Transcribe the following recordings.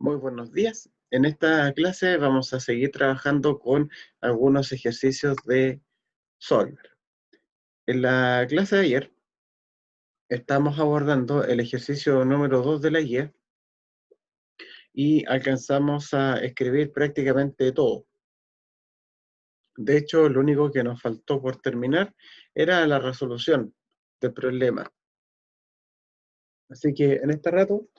Muy buenos días. En esta clase vamos a seguir trabajando con algunos ejercicios de Solver. En la clase de ayer estamos abordando el ejercicio número 2 de la guía y alcanzamos a escribir prácticamente todo. De hecho, lo único que nos faltó por terminar era la resolución del problema. Así que en este rato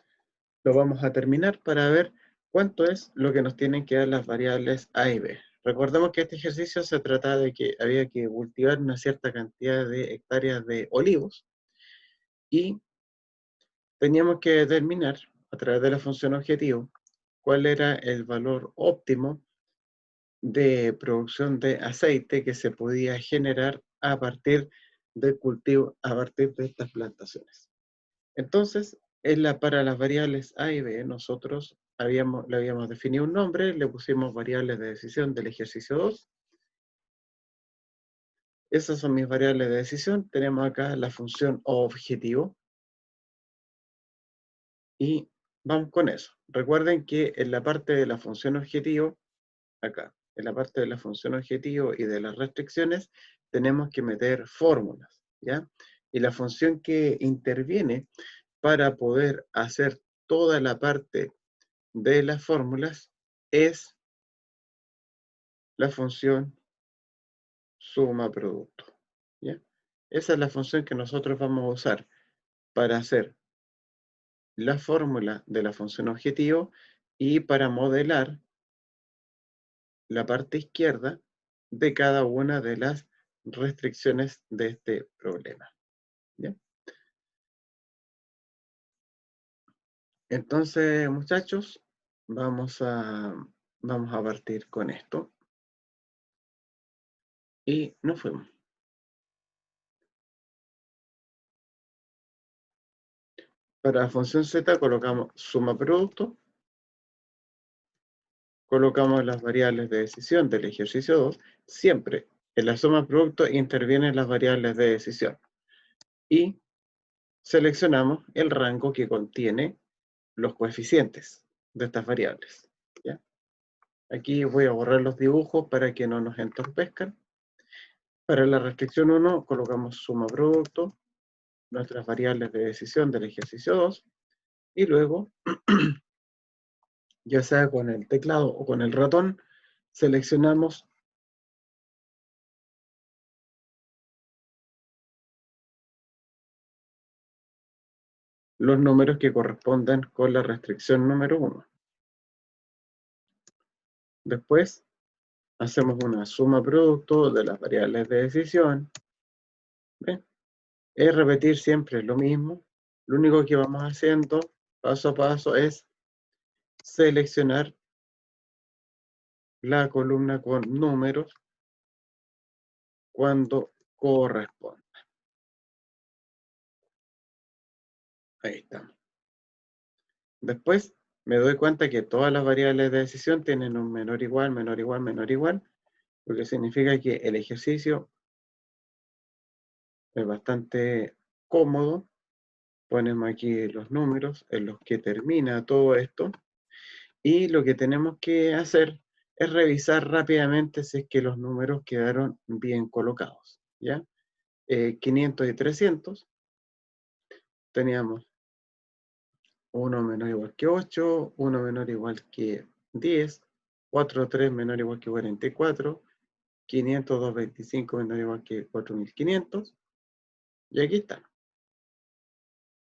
lo vamos a terminar para ver cuánto es lo que nos tienen que dar las variables A y B. Recordemos que este ejercicio se trata de que había que cultivar una cierta cantidad de hectáreas de olivos y teníamos que determinar a través de la función objetivo cuál era el valor óptimo de producción de aceite que se podía generar a partir del cultivo, a partir de estas plantaciones. Entonces, para las variables A y B, nosotros le habíamos definido un nombre, le pusimos variables de decisión del ejercicio 2. Esas son mis variables de decisión. Tenemos acá la función objetivo. Y vamos con eso. Recuerden que en la parte de la función objetivo, acá, en la parte de la función objetivo y de las restricciones, tenemos que meter fórmulas, ¿ya? Y la función que interviene para poder hacer toda la parte de las fórmulas es la función suma producto, ¿ya? Esa es la función que nosotros vamos a usar para hacer la fórmula de la función objetivo y para modelar la parte izquierda de cada una de las restricciones de este problema, ¿ya? Entonces, muchachos, vamos a partir con esto y nos fuimos. Para la función z colocamos suma producto, colocamos las variables de decisión del ejercicio 2, siempre en la suma producto intervienen las variables de decisión y seleccionamos el rango que contiene los coeficientes de estas variables, ¿ya? Aquí voy a borrar los dibujos para que no nos entorpezcan. Para la restricción 1 colocamos suma producto, nuestras variables de decisión del ejercicio 2, y luego, ya sea con el teclado o con el ratón, seleccionamos los números que corresponden con la restricción número 1. Después, hacemos una suma producto de las variables de decisión. ¿Ven? Es repetir siempre lo mismo. Lo único que vamos haciendo paso a paso es seleccionar la columna con números cuando corresponda. Ahí estamos. Después me doy cuenta que todas las variables de decisión tienen un menor igual, menor igual, menor igual, lo que significa que el ejercicio es bastante cómodo. Ponemos aquí los números en los que termina todo esto. Y lo que tenemos que hacer es revisar rápidamente si es que los números quedaron bien colocados, ¿ya? 500 y 300, teníamos 1 menor o igual que 8, 1 menor o igual que 10, 4, 3 menor o igual que 44, 500, 225 menor o igual que 4500, y aquí están.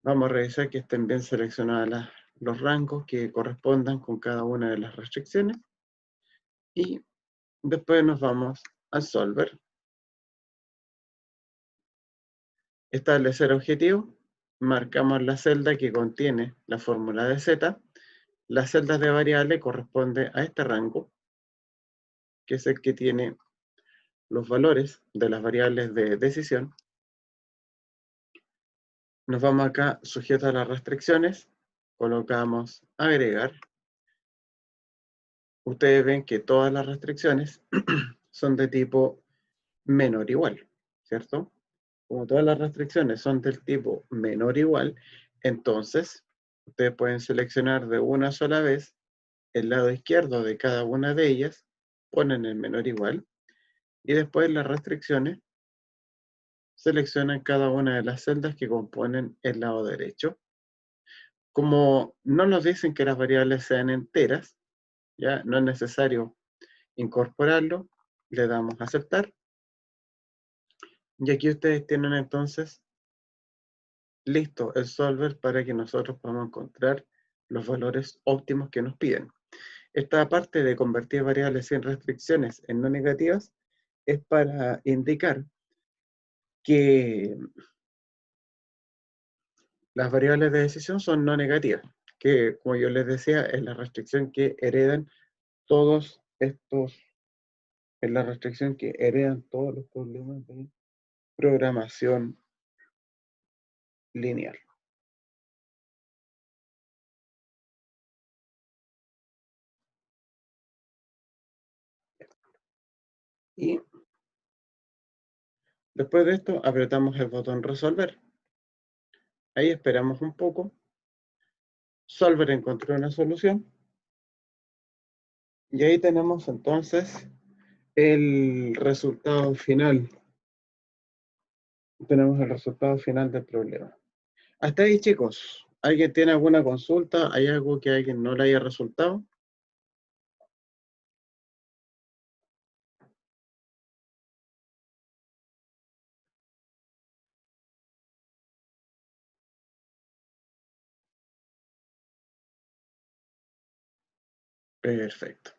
Vamos a revisar que estén bien seleccionados los rangos que correspondan con cada una de las restricciones, y después nos vamos a Solver. Establecer objetivo, marcamos la celda que contiene la fórmula de z, las celdas de variable corresponde a este rango, que es el que tiene los valores de las variables de decisión. Nos vamos acá, sujeto a las restricciones, colocamos agregar. Ustedes ven que todas las restricciones son de tipo menor igual, ¿cierto? Como todas las restricciones son del tipo menor igual, entonces Ustedes pueden seleccionar de una sola vez el lado izquierdo de cada una de ellas, ponen el menor igual, y después las restricciones seleccionan cada una de las celdas que componen el lado derecho. Como no nos dicen que las variables sean enteras, ya no es necesario incorporarlo, le damos a aceptar. Y aquí ustedes tienen entonces listo el solver para que nosotros podamos encontrar los valores óptimos que nos piden. Esta parte de convertir variables sin restricciones en no negativas es para indicar que las variables de decisión son no negativas, que como yo les decía, es la restricción que heredan todos estos, es la restricción que heredan todos los problemas de programación lineal. Y después de esto apretamos el botón resolver. Ahí esperamos un poco. Solver encontró una solución. Y ahí tenemos entonces el resultado final. Tenemos el resultado final del problema. Hasta ahí, chicos. ¿Alguien tiene alguna consulta? ¿Hay algo que a alguien no le haya resultado? Perfecto.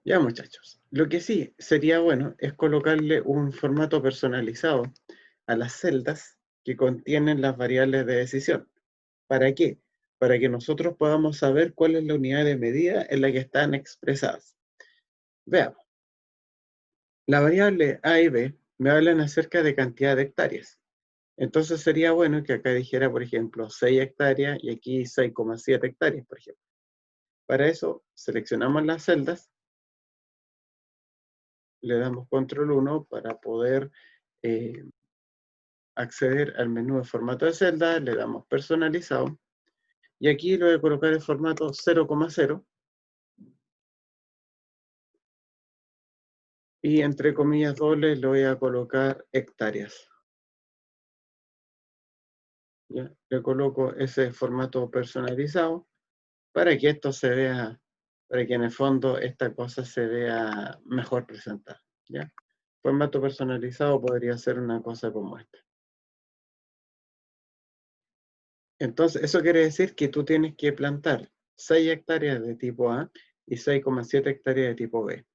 Ya, muchachos. Lo que sí sería bueno es colocarle un formato personalizado a las celdas que contienen las variables de decisión. ¿Para qué? Para que nosotros podamos saber cuál es la unidad de medida en la que están expresadas. Veamos. La variable A y B me hablan acerca de cantidad de hectáreas. Entonces sería bueno que acá dijera, por ejemplo, 6 hectáreas y aquí 6,7 hectáreas, por ejemplo. Para eso seleccionamos las celdas, le damos control 1 para poder eh, acceder al menú de formato de celda, le damos personalizado y aquí lo voy a colocar el formato 0,0 y entre comillas dobles le voy a colocar hectáreas. ¿Ya? Le coloco ese formato personalizado para que esto se vea, para que en el fondo esta cosa se vea mejor presentada. ¿Ya? Formato personalizado podría ser una cosa como esta. Entonces, eso quiere decir que tú tienes que plantar 6 hectáreas de tipo A y 6,7 hectáreas de tipo B.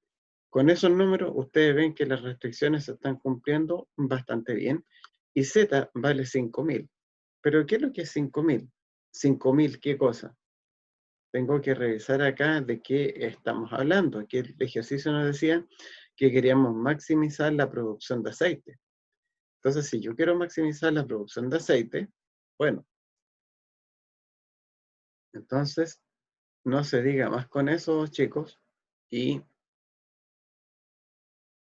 Con esos números, ustedes ven que las restricciones se están cumpliendo bastante bien y Z vale 5.000. ¿Pero qué es lo que es 5.000? 5.000, ¿qué cosa? Tengo que revisar acá de qué estamos hablando. Aquí el ejercicio nos decía que queríamos maximizar la producción de aceite. Entonces, si yo quiero maximizar la producción de aceite, bueno, entonces no se diga más con eso, chicos, y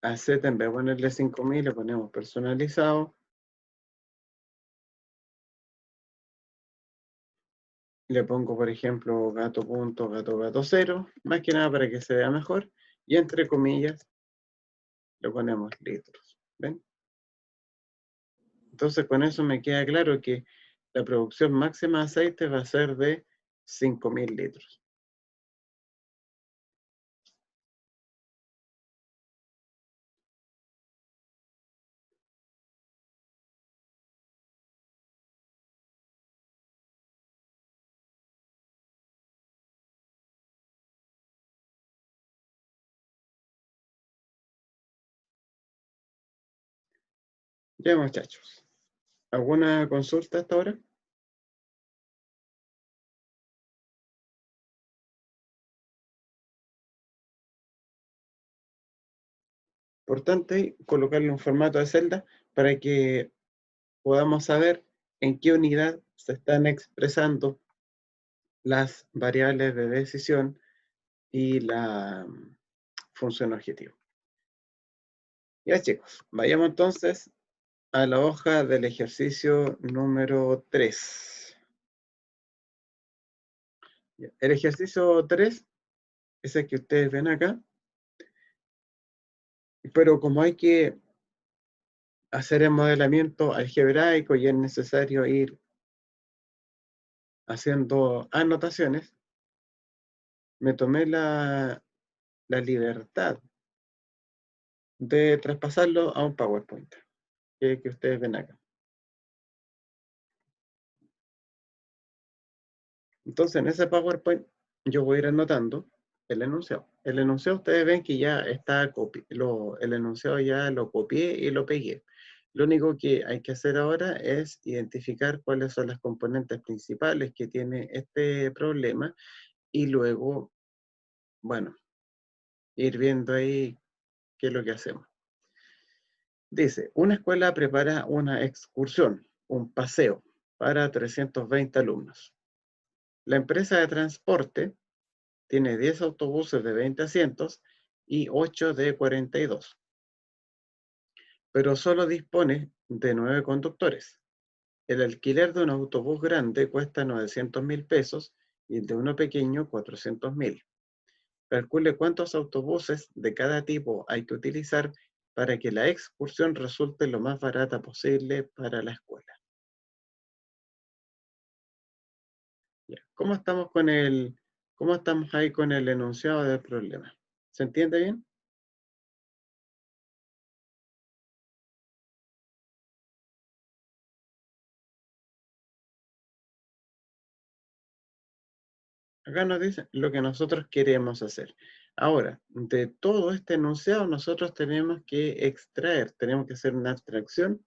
a Z en vez de ponerle 5.000, le ponemos personalizado. Le pongo, por ejemplo, gato 0, más que nada para que se vea mejor, y entre comillas le ponemos litros. ¿Ven? Entonces con eso me queda claro que la producción máxima de aceite va a ser de 5.000 litros. Ya, muchachos, ¿alguna consulta hasta ahora? Importante colocarle un formato de celda para que podamos saber en qué unidad se están expresando las variables de decisión y la función objetivo. Ya, chicos, vayamos entonces a la hoja del ejercicio número 3. Ya. El ejercicio 3 es el que ustedes ven acá, pero como hay que hacer el modelamiento algebraico y es necesario ir haciendo anotaciones, me tomé la libertad de traspasarlo a un PowerPoint, que ustedes ven acá. Entonces, en ese PowerPoint yo voy a ir anotando el enunciado. El enunciado ustedes ven que ya está, el enunciado ya lo copié y lo pegué. Lo único que hay que hacer ahora es identificar cuáles son las componentes principales que tiene este problema y luego, bueno, ir viendo ahí qué es lo que hacemos. Dice, una escuela prepara una excursión, un paseo, para 320 alumnos. La empresa de transporte tiene 10 autobuses de 20 asientos y 8 de 42, pero solo dispone de 9 conductores. El alquiler de un autobús grande cuesta 900.000 pesos y el de uno pequeño 400.000. Calcule cuántos autobuses de cada tipo hay que utilizar para que la excursión resulte lo más barata posible para la escuela. Ya. ¿Cómo estamos ahí con el enunciado del problema? ¿Se entiende bien? Acá nos dice lo que nosotros queremos hacer. Ahora, de todo este enunciado, nosotros tenemos que extraer, tenemos que hacer una abstracción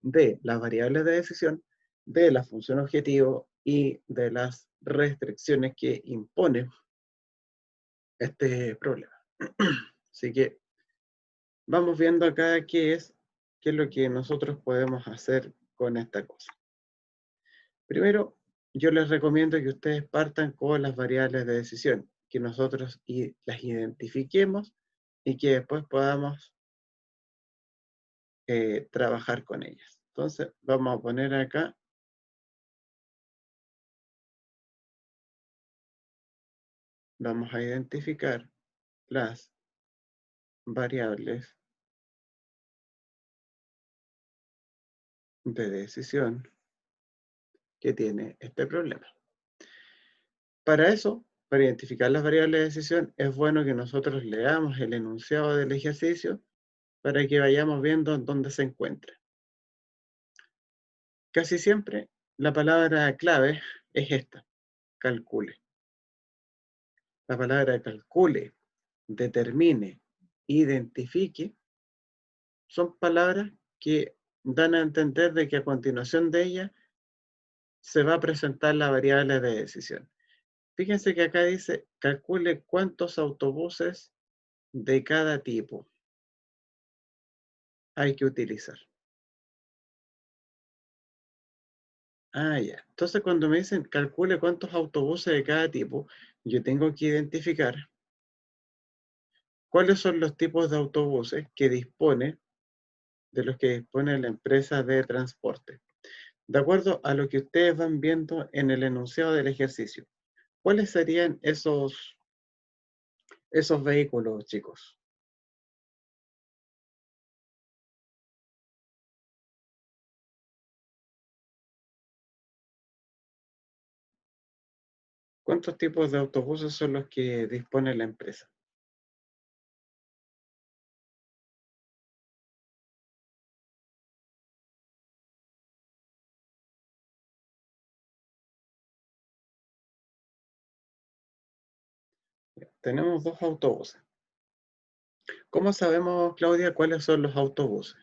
de las variables de decisión, de la función objetivo y de las restricciones que impone este problema. Así que vamos viendo acá qué es lo que nosotros podemos hacer con esta cosa. Primero, yo les recomiendo que ustedes partan con las variables de decisión, que nosotros las identifiquemos y que después podamos trabajar con ellas. Entonces, vamos a poner acá, vamos a identificar las variables de decisión que tiene este problema. Para eso, para identificar las variables de decisión, es bueno que nosotros leamos el enunciado del ejercicio para que vayamos viendo dónde se encuentra. Casi siempre la palabra clave es esta, calcule. La palabra calcule, determine, identifique, son palabras que dan a entender de que a continuación de ella se va a presentar la variable de decisión. Fíjense que acá dice, calcule cuántos autobuses de cada tipo hay que utilizar. Ah, ya. Entonces, cuando me dicen calcule cuántos autobuses de cada tipo, yo tengo que identificar cuáles son los tipos de autobuses de los que dispone la empresa de transporte. De acuerdo a lo que ustedes van viendo en el enunciado del ejercicio, ¿cuáles serían esos vehículos, chicos? ¿Cuántos tipos de autobuses son los que dispone la empresa? Tenemos dos autobuses. ¿Cómo sabemos, Claudia, cuáles son los autobuses?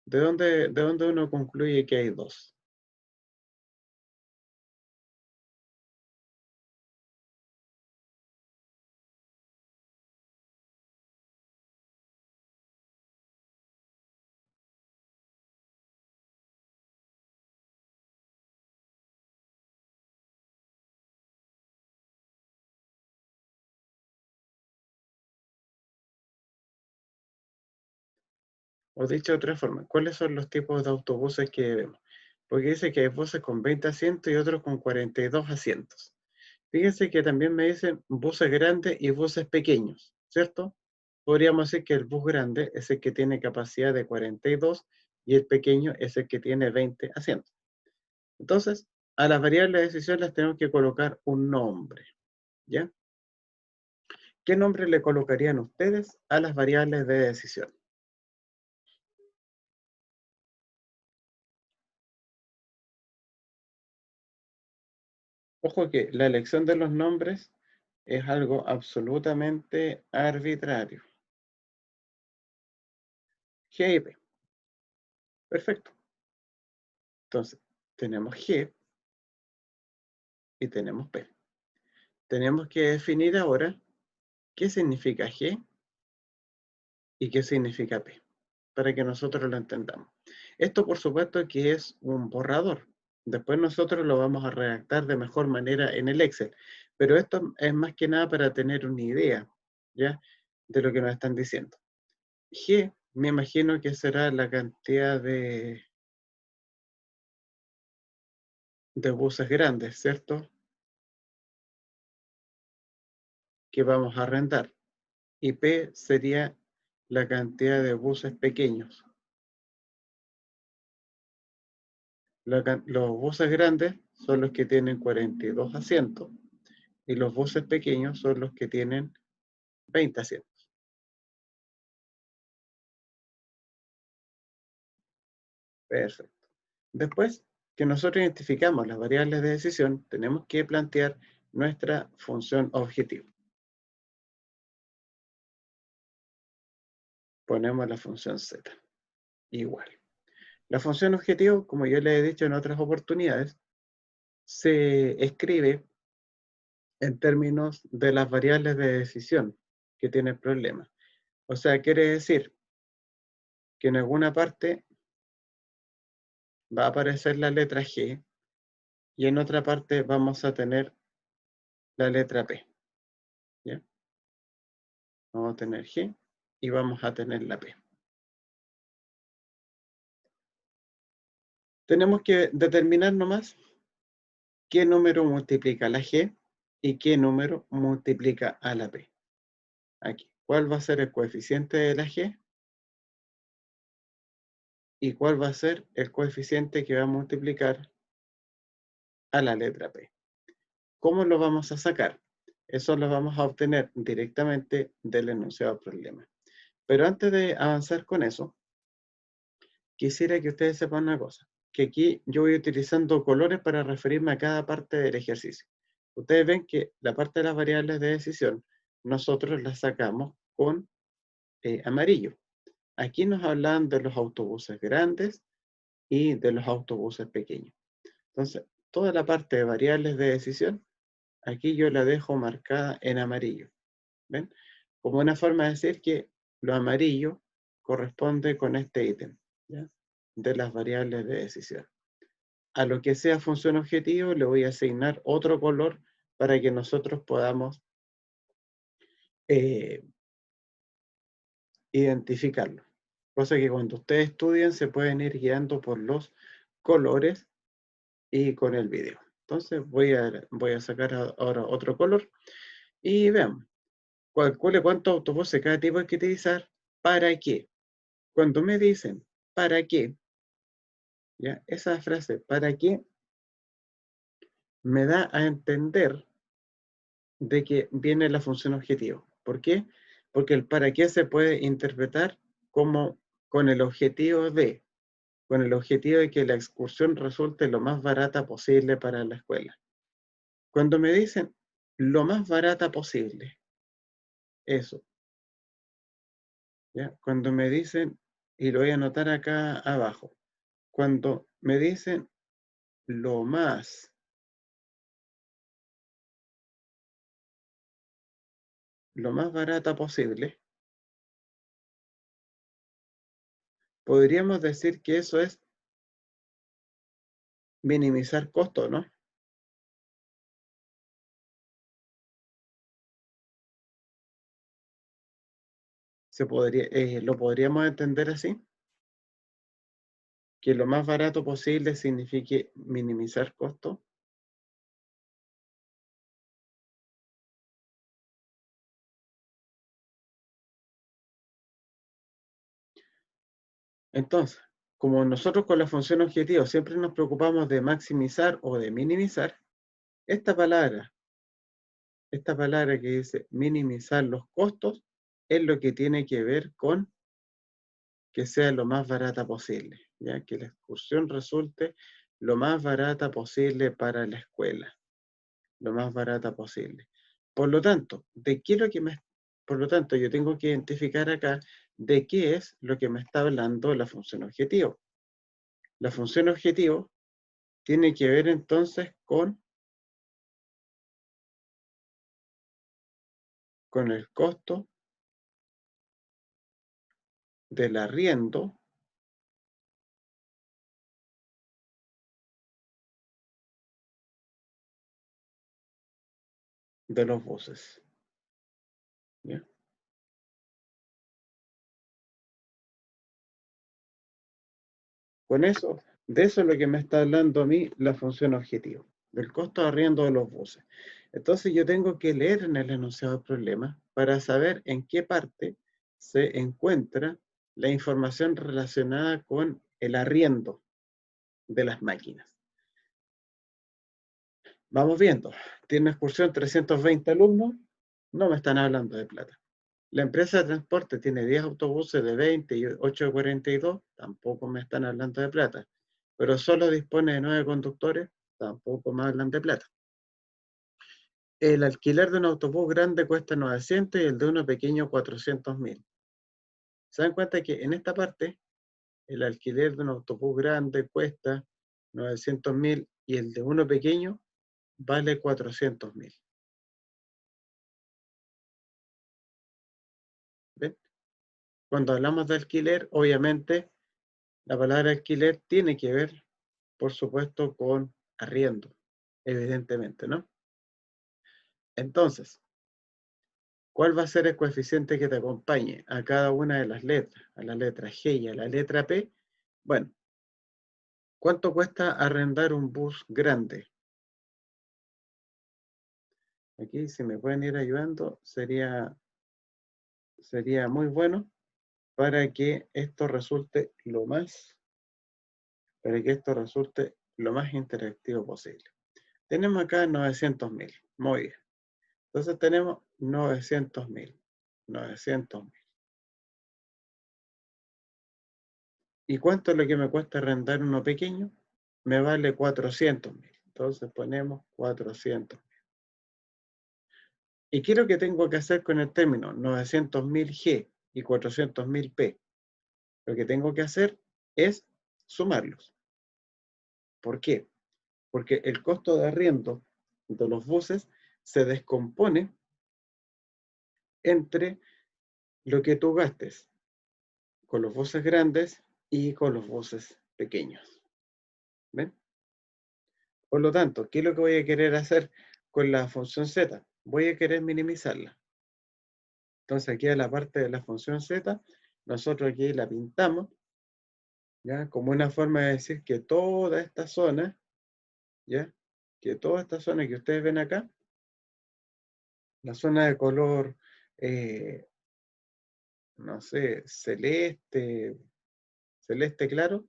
De dónde uno concluye que hay dos? O dicho de otra forma, ¿cuáles son los tipos de autobuses que vemos? porque dice que hay buses con 20 asientos y otros con 42 asientos. Fíjense que también me dicen buses grandes y buses pequeños, ¿cierto? Podríamos decir que el bus grande es el que tiene capacidad de 42 y el pequeño es el que tiene 20 asientos. Entonces, a las variables de decisión les tenemos que colocar un nombre, ¿ya? ¿Qué nombre le colocarían ustedes a las variables de decisión? Ojo que la elección de los nombres es algo absolutamente arbitrario. G y P. Perfecto. Entonces, tenemos G y tenemos P. Tenemos que definir ahora qué significa G y qué significa P, para que nosotros lo entendamos. Esto, por supuesto, que es un borrador. Después nosotros lo vamos a redactar de mejor manera en el Excel. Pero esto es más que nada para tener una idea, ¿ya? De lo que nos están diciendo. G, me imagino que será la cantidad de buses grandes, ¿cierto? Que vamos a arrendar. Y P sería la cantidad de buses pequeños. Los buses grandes son los que tienen 42 asientos y los buses pequeños son los que tienen 20 asientos. Perfecto. Después que nosotros identificamos las variables de decisión, tenemos que plantear nuestra función objetivo. Ponemos la función z igual. La función objetivo, como yo le he dicho en otras oportunidades, se escribe en términos de las variables de decisión que tiene el problema. O sea, quiere decir que en alguna parte va a aparecer la letra G y en otra parte vamos a tener la letra P. ¿Ya? Vamos a tener G y vamos a tener la P. Tenemos que determinar nomás qué número multiplica la G y qué número multiplica a la P. Aquí, ¿cuál va a ser el coeficiente de la G? ¿Y cuál va a ser el coeficiente que va a multiplicar a la letra P? ¿Cómo lo vamos a sacar? Eso lo vamos a obtener directamente del enunciado del problema. Pero antes de avanzar con eso, quisiera que ustedes sepan una cosa, que aquí yo voy utilizando colores para referirme a cada parte del ejercicio. Ustedes ven que la parte de las variables de decisión, nosotros la sacamos con amarillo. Aquí nos hablan de los autobuses grandes y de los autobuses pequeños. Entonces, toda la parte de variables de decisión, aquí yo la dejo marcada en amarillo. ¿Ven? Como una forma de decir que lo amarillo corresponde con este ítem, ¿ya? De las variables de decisión. A lo que sea función objetivo le voy a asignar otro color para que nosotros podamos eh, identificarlo. Cosa que cuando ustedes estudien se pueden ir guiando por los colores y con el video. Entonces voy a sacar ahora otro color y veamos. Calcule cuántos autobuses cada tipo hay que utilizar. ¿Para qué? Cuando me dicen ¿para qué? ¿Ya? Esa frase ¿para qué? Me da a entender de que viene la función objetivo. ¿Por qué? Porque el para qué se puede interpretar como con el objetivo de que la excursión resulte lo más barata posible para la escuela. Cuando me dicen lo más barata posible, eso, ¿ya? Cuando me dicen, y lo voy a anotar acá abajo, cuando me dicen lo más barata posible, podríamos decir que eso es minimizar costos, ¿no? Lo podríamos entender así. que lo más barato posible signifique minimizar costos? Entonces, como nosotros con la función objetivo siempre nos preocupamos de maximizar o de minimizar, esta palabra que dice minimizar los costos, es lo que tiene que ver con que sea lo más barata posible, ya que la excursión resulte lo más barata posible para la escuela, lo más barata posible. Por lo tanto, por lo tanto, yo tengo que identificar acá de qué es lo que me está hablando la función objetivo. La función objetivo tiene que ver entonces con el costo del arriendo de los buses. ¿Ya? Con eso, de eso es lo que me está hablando a mí la función objetivo, del costo de arriendo de los buses. Entonces yo tengo que leer en el enunciado del problema para saber en qué parte se encuentra la información relacionada con el arriendo de las máquinas. Vamos viendo, tiene una excursión 320 alumnos, no me están hablando de plata. La empresa de transporte tiene 10 autobuses de 20 y 8 de 42, tampoco me están hablando de plata. Pero solo dispone de 9 conductores, tampoco me hablan de plata. El alquiler de un autobús grande cuesta 900 y el de uno pequeño 400.000. ¿Se dan cuenta que en esta parte el alquiler de un autobús grande cuesta 900.000 y el de uno pequeño vale 400.000? ¿Ven? Cuando hablamos de alquiler, obviamente la palabra alquiler tiene que ver, por supuesto, con arriendo, evidentemente, ¿no? Entonces, ¿cuál va a ser el coeficiente que te acompañe a cada una de las letras? A la letra G y a la letra P. Bueno, ¿cuánto cuesta arrendar un bus grande? Aquí, si me pueden ir ayudando, sería muy bueno para que esto resulte lo más interactivo posible. Tenemos acá 900.000. Muy bien. Entonces tenemos 900.000. 900.000. ¿Y cuánto es lo que me cuesta arrendar uno pequeño? Me vale 400.000. Entonces ponemos 400.000. ¿Y qué es lo que tengo que hacer con el término 900.000 G y 400.000 P? Lo que tengo que hacer es sumarlos. ¿Por qué? Porque el costo de arriendo de los buses se descompone entre lo que tú gastes con los buses grandes y con los buses pequeños. ¿Ven? Por lo tanto, ¿qué es lo que voy a querer hacer con la función z? Voy a querer minimizarla. Entonces aquí a la parte de la función z, nosotros aquí la pintamos, ¿ya? Como una forma de decir que toda esta zona, ¿ya? Que toda esta zona que ustedes ven acá, la zona de color, no sé, celeste claro,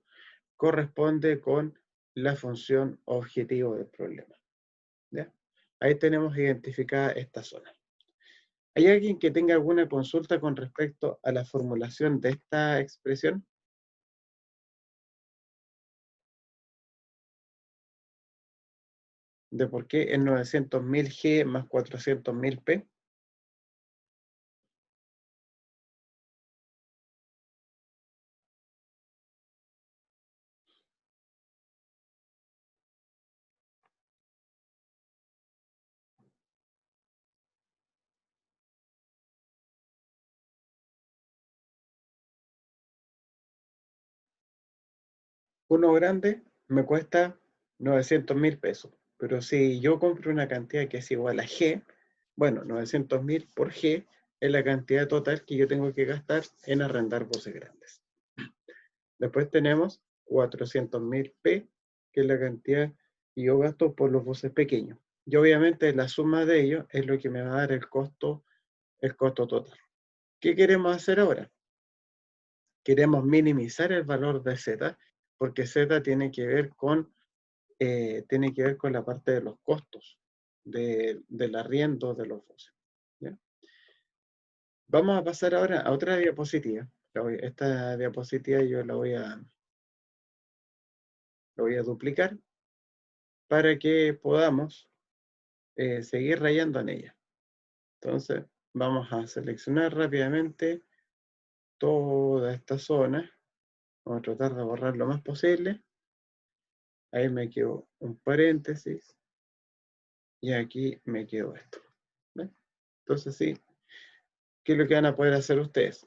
corresponde con la función objetivo del problema. ¿Ya? Ahí tenemos identificada esta zona. ¿Hay alguien que tenga alguna consulta con respecto a la formulación de esta expresión? ¿De por qué es 900.000 G más 400.000 P? Uno grande me cuesta 900.000 pesos, pero si yo compro una cantidad que es igual a G, bueno, 900.000 por G es la cantidad total que yo tengo que gastar en arrendar buses grandes. Después tenemos 400.000 P, que es la cantidad que yo gasto por los buses pequeños. Y obviamente la suma de ellos es lo que me va a dar el costo total. ¿Qué queremos hacer ahora? Queremos minimizar el valor de Z, porque Z tiene que ver con la parte de los costos del arriendo de los buses. ¿Ya? Vamos a pasar ahora a otra diapositiva. Esta diapositiva yo la voy a duplicar para que podamos seguir rayando en ella. Entonces, vamos a seleccionar rápidamente toda esta zona. Vamos a tratar de borrar lo más posible. Ahí me quedó un paréntesis. Y aquí me quedó esto. ¿Ven? Entonces, sí, ¿qué es lo que van a poder hacer ustedes?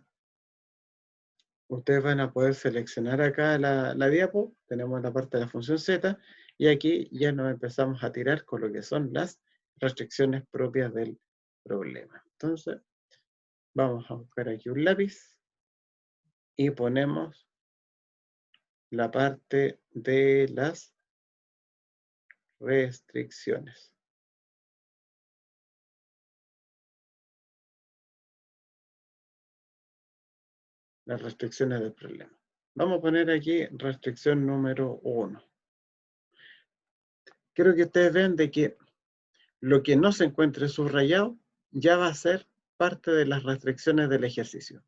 Ustedes van a poder seleccionar acá la diapo. Tenemos la parte de la función Z. Y aquí ya nos empezamos a tirar con lo que son las restricciones propias del problema. Entonces, vamos a buscar aquí un lápiz y ponemos la parte de las restricciones. Las restricciones del problema. Vamos a poner aquí restricción número 1. Quiero que ustedes vean de que lo que no se encuentre subrayado ya va a ser parte de las restricciones del ejercicio.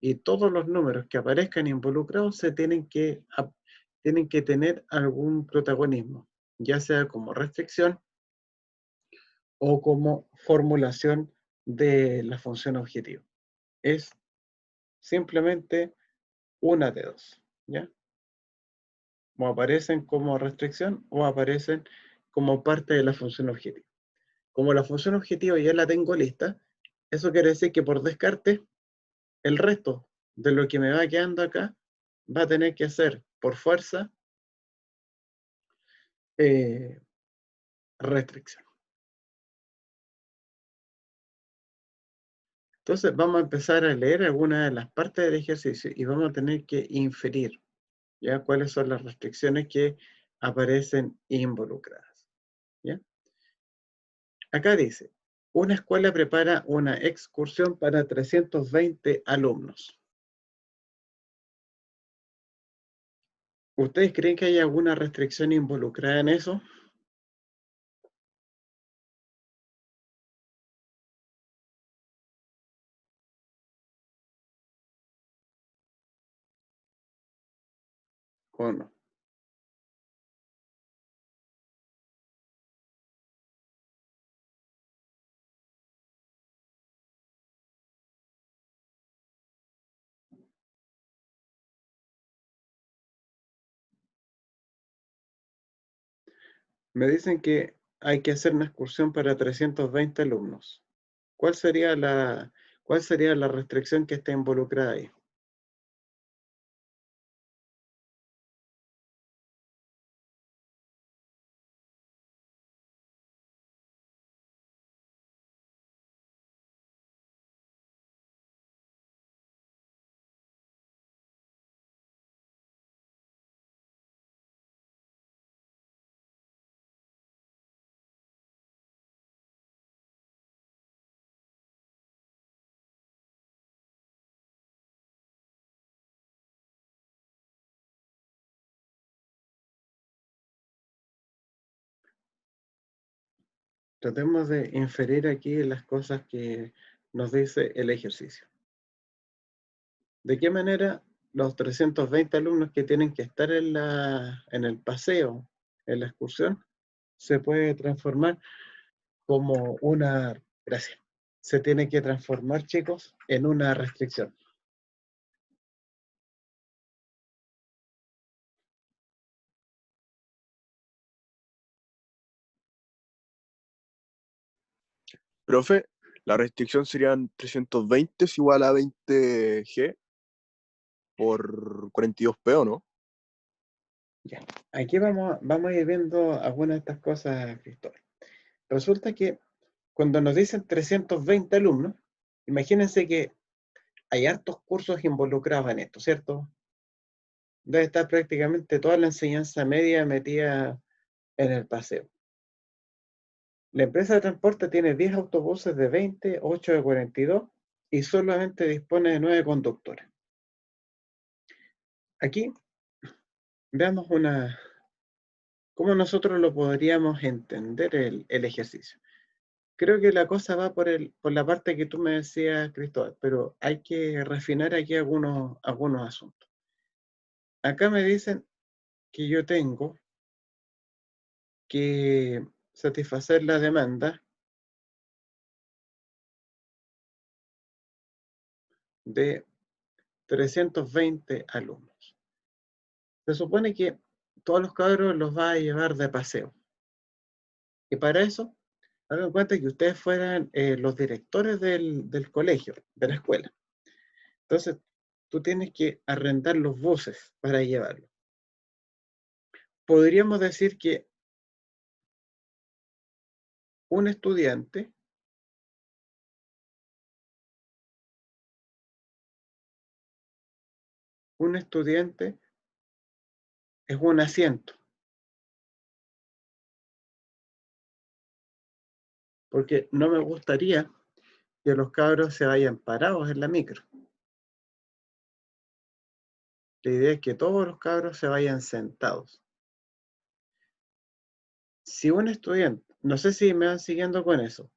Y todos los números que aparezcan involucrados tienen que tener algún protagonismo, ya sea como restricción o como formulación de la función objetivo. Es simplemente una de dos, ¿ya? O aparecen como restricción o aparecen como parte de la función objetivo. Como la función objetivo ya la tengo lista, eso quiere decir que por descarte, el resto de lo que me va quedando acá va a tener que ser por fuerza restricción. Entonces vamos a empezar a leer algunas de las partes del ejercicio y vamos a tener que inferir ya cuáles son las restricciones que aparecen involucradas. ¿Ya? Acá dice, una escuela prepara una excursión para 320 alumnos. ¿Ustedes creen que hay alguna restricción involucrada en eso? ¿O no? Me dicen que hay que hacer una excursión para 320 alumnos. ¿Cuál sería la restricción que está involucrada ahí? Tratemos de inferir aquí las cosas que nos dice el ejercicio. ¿De qué manera los 320 alumnos que tienen que estar en el paseo, en la excursión, se puede transformar como una, gracias, se tiene que transformar, chicos, en una restricción? Profe, la restricción serían 320 es igual a 20G por 42P, ¿o no? Ya. Aquí vamos a ir viendo algunas de estas cosas, Cristóbal. Resulta que cuando nos dicen 320 alumnos, imagínense que hay hartos cursos involucrados en esto, ¿cierto? debe estar prácticamente toda la enseñanza media metida en el paseo. La empresa de transporte tiene 10 autobuses de 20, 8 de 42 y solamente dispone de 9 conductores. Aquí veamos cómo nosotros lo podríamos entender el ejercicio. Creo que la cosa va por la parte que tú me decías, Cristóbal, pero hay que refinar aquí algunos asuntos. Acá me dicen que yo tengo que satisfacer la demanda de 320 alumnos. Se supone que todos los cabros los va a llevar de paseo. Y para eso, hagan en cuenta que ustedes fueran los directores del colegio, de la escuela. Entonces, tú tienes que arrendar los buses para llevarlos. Podríamos decir que un estudiante es un asiento, porque no me gustaría que los cabros se vayan parados en la micro. La idea es que todos los cabros se vayan sentados. Si un estudiante, no sé si me van siguiendo con eso,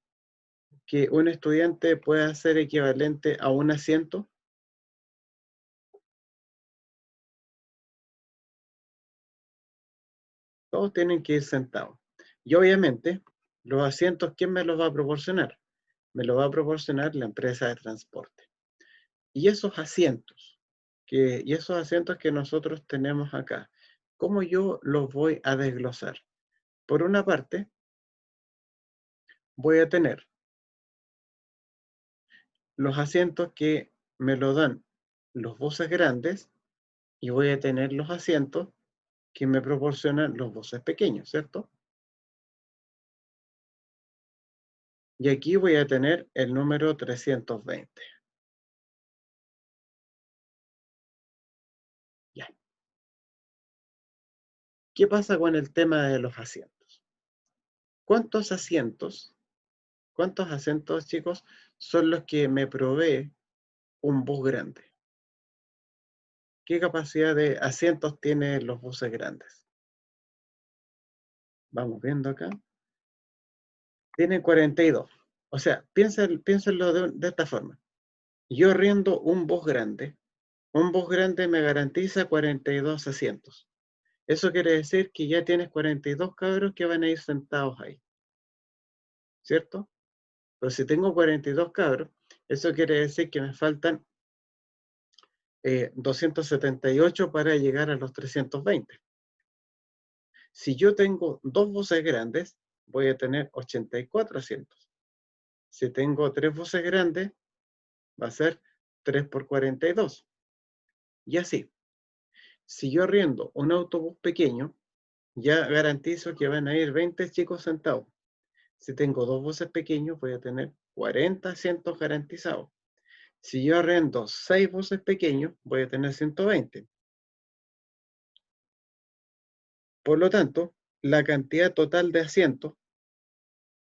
que un estudiante pueda ser equivalente a un asiento, todos tienen que ir sentados. Y obviamente, los asientos, ¿quién me los va a proporcionar? Me los va a proporcionar la empresa de transporte. Y esos asientos que nosotros tenemos acá, ¿cómo yo los voy a desglosar? Por una parte, voy a tener los asientos que me lo dan los buses grandes y voy a tener los asientos que me proporcionan los buses pequeños, ¿cierto? Y aquí voy a tener el número 320. Ya. ¿Qué pasa con el tema de los asientos? ¿Cuántos asientos, chicos, son los que me provee un bus grande? ¿Qué capacidad de asientos tienen los buses grandes? Vamos viendo acá. Tienen 42. O sea, piénsenlo de esta forma. Yo riendo un bus grande. Un bus grande me garantiza 42 asientos. Eso quiere decir que ya tienes 42 cabros que van a ir sentados ahí. ¿Cierto? Pero si tengo 42 cabros, eso quiere decir que me faltan 278 para llegar a los 320. Si yo tengo dos buses grandes, voy a tener 84 asientos. Si tengo tres buses grandes, va a ser 3 por 42. Y así. Si yo arriendo un autobús pequeño, ya garantizo que van a ir 20 chicos sentados. Si tengo dos buses pequeños, voy a tener 40 asientos garantizados. Si yo arrendo 6 buses pequeños, voy a tener 120. Por lo tanto, la cantidad total de asientos,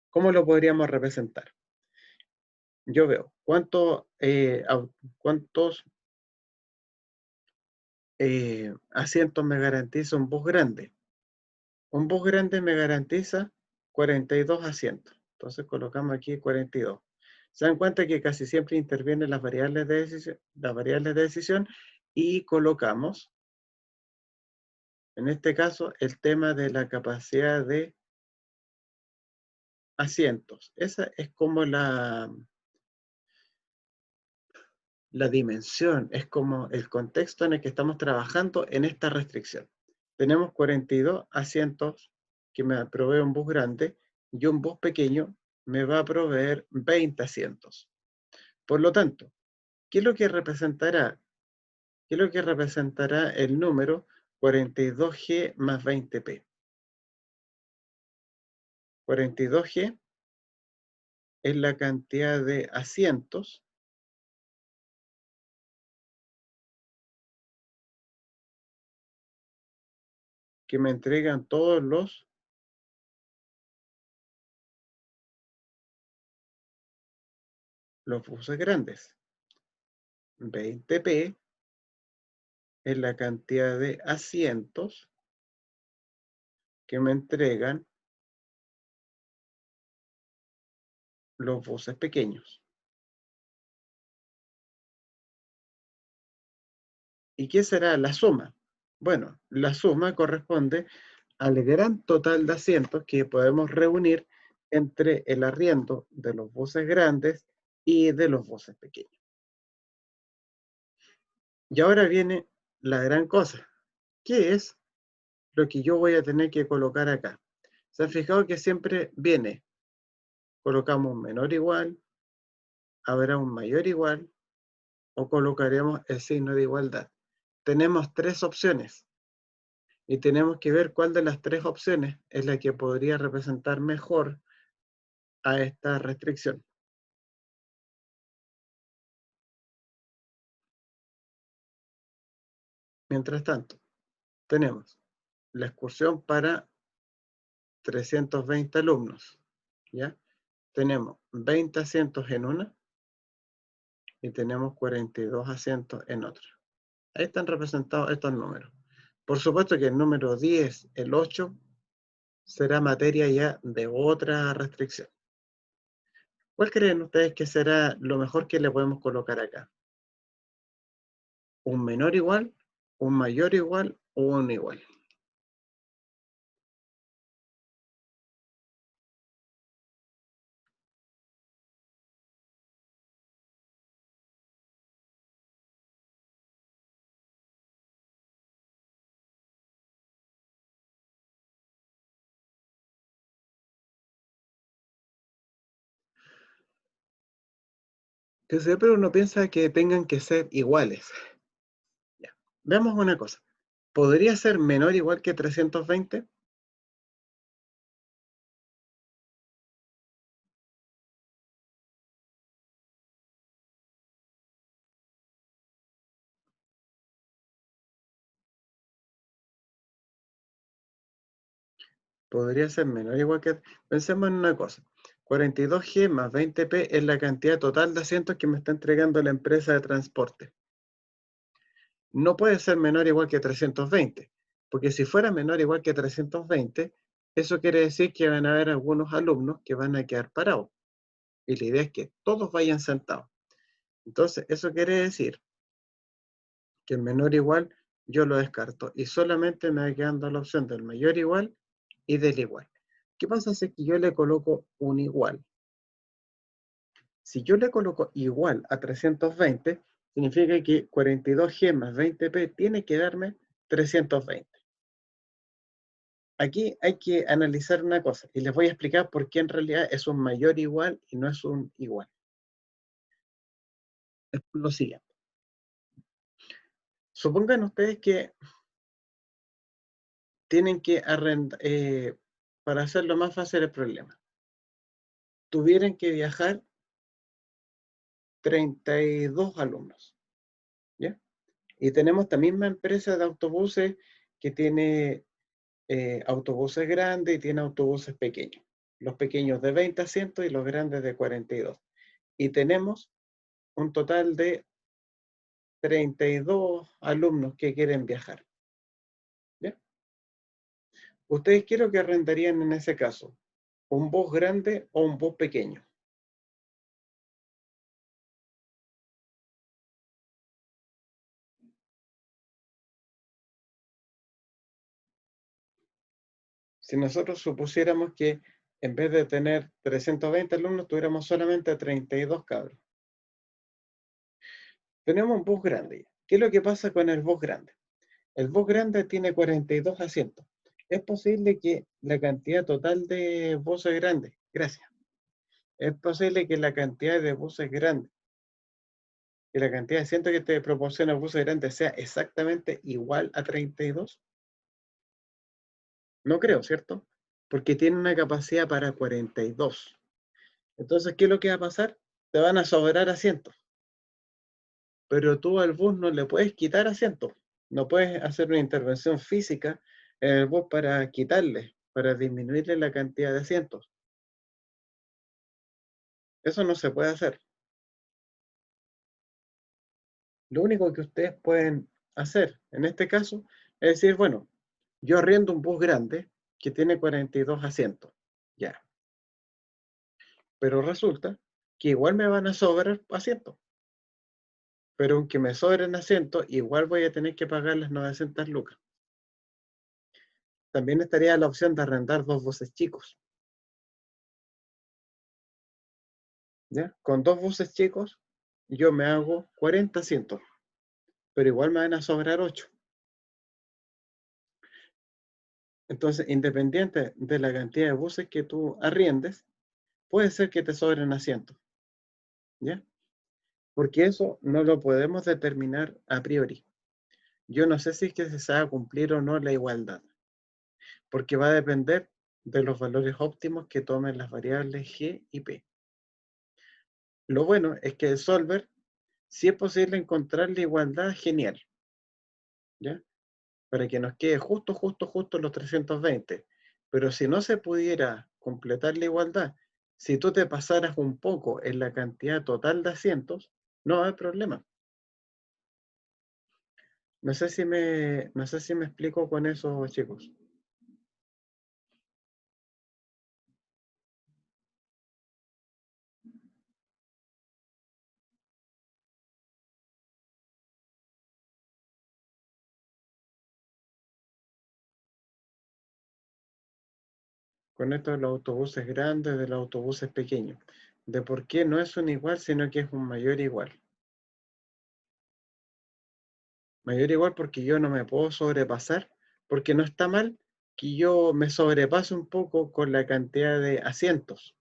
¿cómo lo podríamos representar? Yo veo cuántos asientos me garantiza un bus grande. Un bus grande me garantiza 42 asientos. Entonces colocamos aquí 42. Se dan cuenta que casi siempre intervienen las variables de decisión y colocamos, en este caso, el tema de la capacidad de asientos. Esa es como la dimensión, es como el contexto en el que estamos trabajando en esta restricción. Tenemos 42 asientos que me provee un bus grande y un bus pequeño me va a proveer 20 asientos. Por lo tanto, ¿qué es lo que representará? ¿Qué es lo que representará el número 42G más 20P? 42G es la cantidad de asientos que me entregan todos los buses grandes. 20p es la cantidad de asientos que me entregan los buses pequeños. ¿Y qué será la suma? Bueno, la suma corresponde al gran total de asientos que podemos reunir entre el arriendo de los buses grandes y de los buses pequeños. Y ahora viene la gran cosa. ¿Qué es lo que yo voy a tener que colocar acá? ¿Se han fijado que siempre viene? Colocamos un menor igual, habrá un mayor igual, o colocaremos el signo de igualdad. Tenemos tres opciones y tenemos que ver cuál de las tres opciones es la que podría representar mejor a esta restricción. Mientras tanto, tenemos la excursión para 320 alumnos, ¿ya? Tenemos 20 asientos en una y tenemos 42 asientos en otra. Ahí están representados estos números. Por supuesto que el número 10, el 8, será materia ya de otra restricción. ¿Cuál creen ustedes que será lo mejor que le podemos colocar acá? ¿Un menor igual, un mayor igual o un igual? Que siempre uno piensa que tengan que ser iguales. Ya. Veamos una cosa. ¿Podría ser menor igual que 320? Podría ser menor igual que... Pensemos en una cosa. 42G más 20P es la cantidad total de asientos que me está entregando la empresa de transporte. No puede ser menor igual que 320, porque si fuera menor igual que 320, eso quiere decir que van a haber algunos alumnos que van a quedar parados. Y la idea es que todos vayan sentados. Entonces, eso quiere decir que el menor igual yo lo descarto y solamente me va quedando la opción del mayor igual y del igual. ¿Qué pasa si yo le coloco un igual? Si yo le coloco igual a 320, significa que 42G más 20P tiene que darme 320. Aquí hay que analizar una cosa y les voy a explicar por qué en realidad es un mayor igual y no es un igual. Es lo siguiente. Supongan ustedes que tienen que arrendar, para hacerlo más fácil el problema, tuvieran que viajar 32 alumnos, ¿ya? Y tenemos esta misma empresa de autobuses que tiene autobuses grandes y tiene autobuses pequeños. Los pequeños de 20 asientos y los grandes de 42. Y tenemos un total de 32 alumnos que quieren viajar, ¿ya? ¿Ustedes qué es lo que arrendarían en ese caso? ¿Un bus grande o un bus pequeño? Si nosotros supusiéramos que en vez de tener 320 alumnos, tuviéramos solamente 32 cabros. Tenemos un bus grande. ¿Qué es lo que pasa con el bus grande? El bus grande tiene 42 asientos. Es posible que la cantidad total de buses grandes, gracias, es posible que la cantidad de buses grandes y la cantidad de asientos que te proporciona el bus grande sea exactamente igual a 32. No creo, ¿cierto? Porque tiene una capacidad para 42. Entonces, ¿qué es lo que va a pasar? Te van a sobrar asientos. Pero tú al bus no le puedes quitar asientos. No puedes hacer una intervención física en el bus para quitarle, para disminuirle la cantidad de asientos. Eso no se puede hacer. Lo único que ustedes pueden hacer en este caso es decir, bueno, yo arriendo un bus grande que tiene 42 asientos, ya. Pero resulta que igual me van a sobrar asientos. Pero aunque me sobren asientos, igual voy a tener que pagar las 900 lucas. También estaría la opción de arrendar dos buses chicos. ¿Ya? Con dos buses chicos, yo me hago 40 asientos, pero igual me van a sobrar 8. Entonces, independiente de la cantidad de buses que tú arriendes, puede ser que te sobren asientos. ¿Ya? Porque eso no lo podemos determinar a priori. Yo no sé si es que se va a cumplir o no la igualdad, porque va a depender de los valores óptimos que tomen las variables G y P. Lo bueno es que el solver, si es posible encontrar la igualdad, genial, ¿ya? Para que nos quede justo los 320. Pero si no se pudiera completar la igualdad, si tú te pasaras un poco en la cantidad total de asientos, no hay problema. No sé si me explico con eso, chicos. Con esto de los autobuses grandes, de los autobuses pequeños. De por qué no es un igual, sino que es un mayor igual. Mayor igual porque yo no me puedo sobrepasar, porque no está mal que yo me sobrepase un poco con la cantidad de asientos,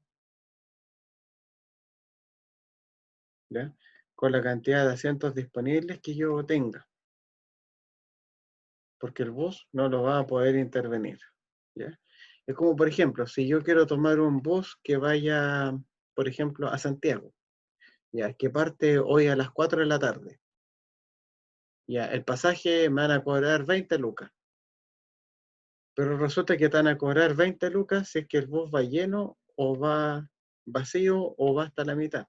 ¿ya? Con la cantidad de asientos disponibles que yo tenga, porque el bus no lo va a poder intervenir, ¿ya? Es como, por ejemplo, si yo quiero tomar un bus que vaya, por ejemplo, a Santiago, ya, que parte hoy a las 4 de la tarde, ya, el pasaje me van a cobrar 20 lucas, pero resulta que te van a cobrar 20 lucas si es que el bus va lleno o va vacío o va hasta la mitad.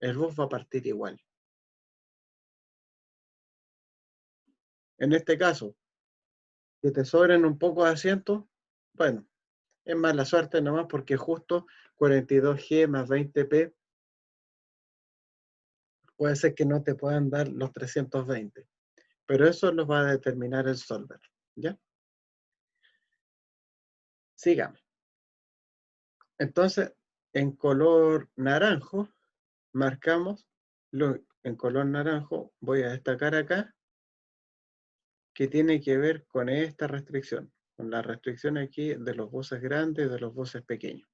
El bus va a partir igual. En este caso, que te sobren un poco de asientos, bueno, es mala suerte nomás porque justo 42G más 20P puede ser que no te puedan dar los 320, pero eso lo va a determinar el solver, ¿ya? Sigamos. Entonces, en color naranjo, marcamos, en color naranjo, voy a destacar acá, que tiene que ver con esta restricción, con la restricción aquí de los buses grandes y de los buses pequeños.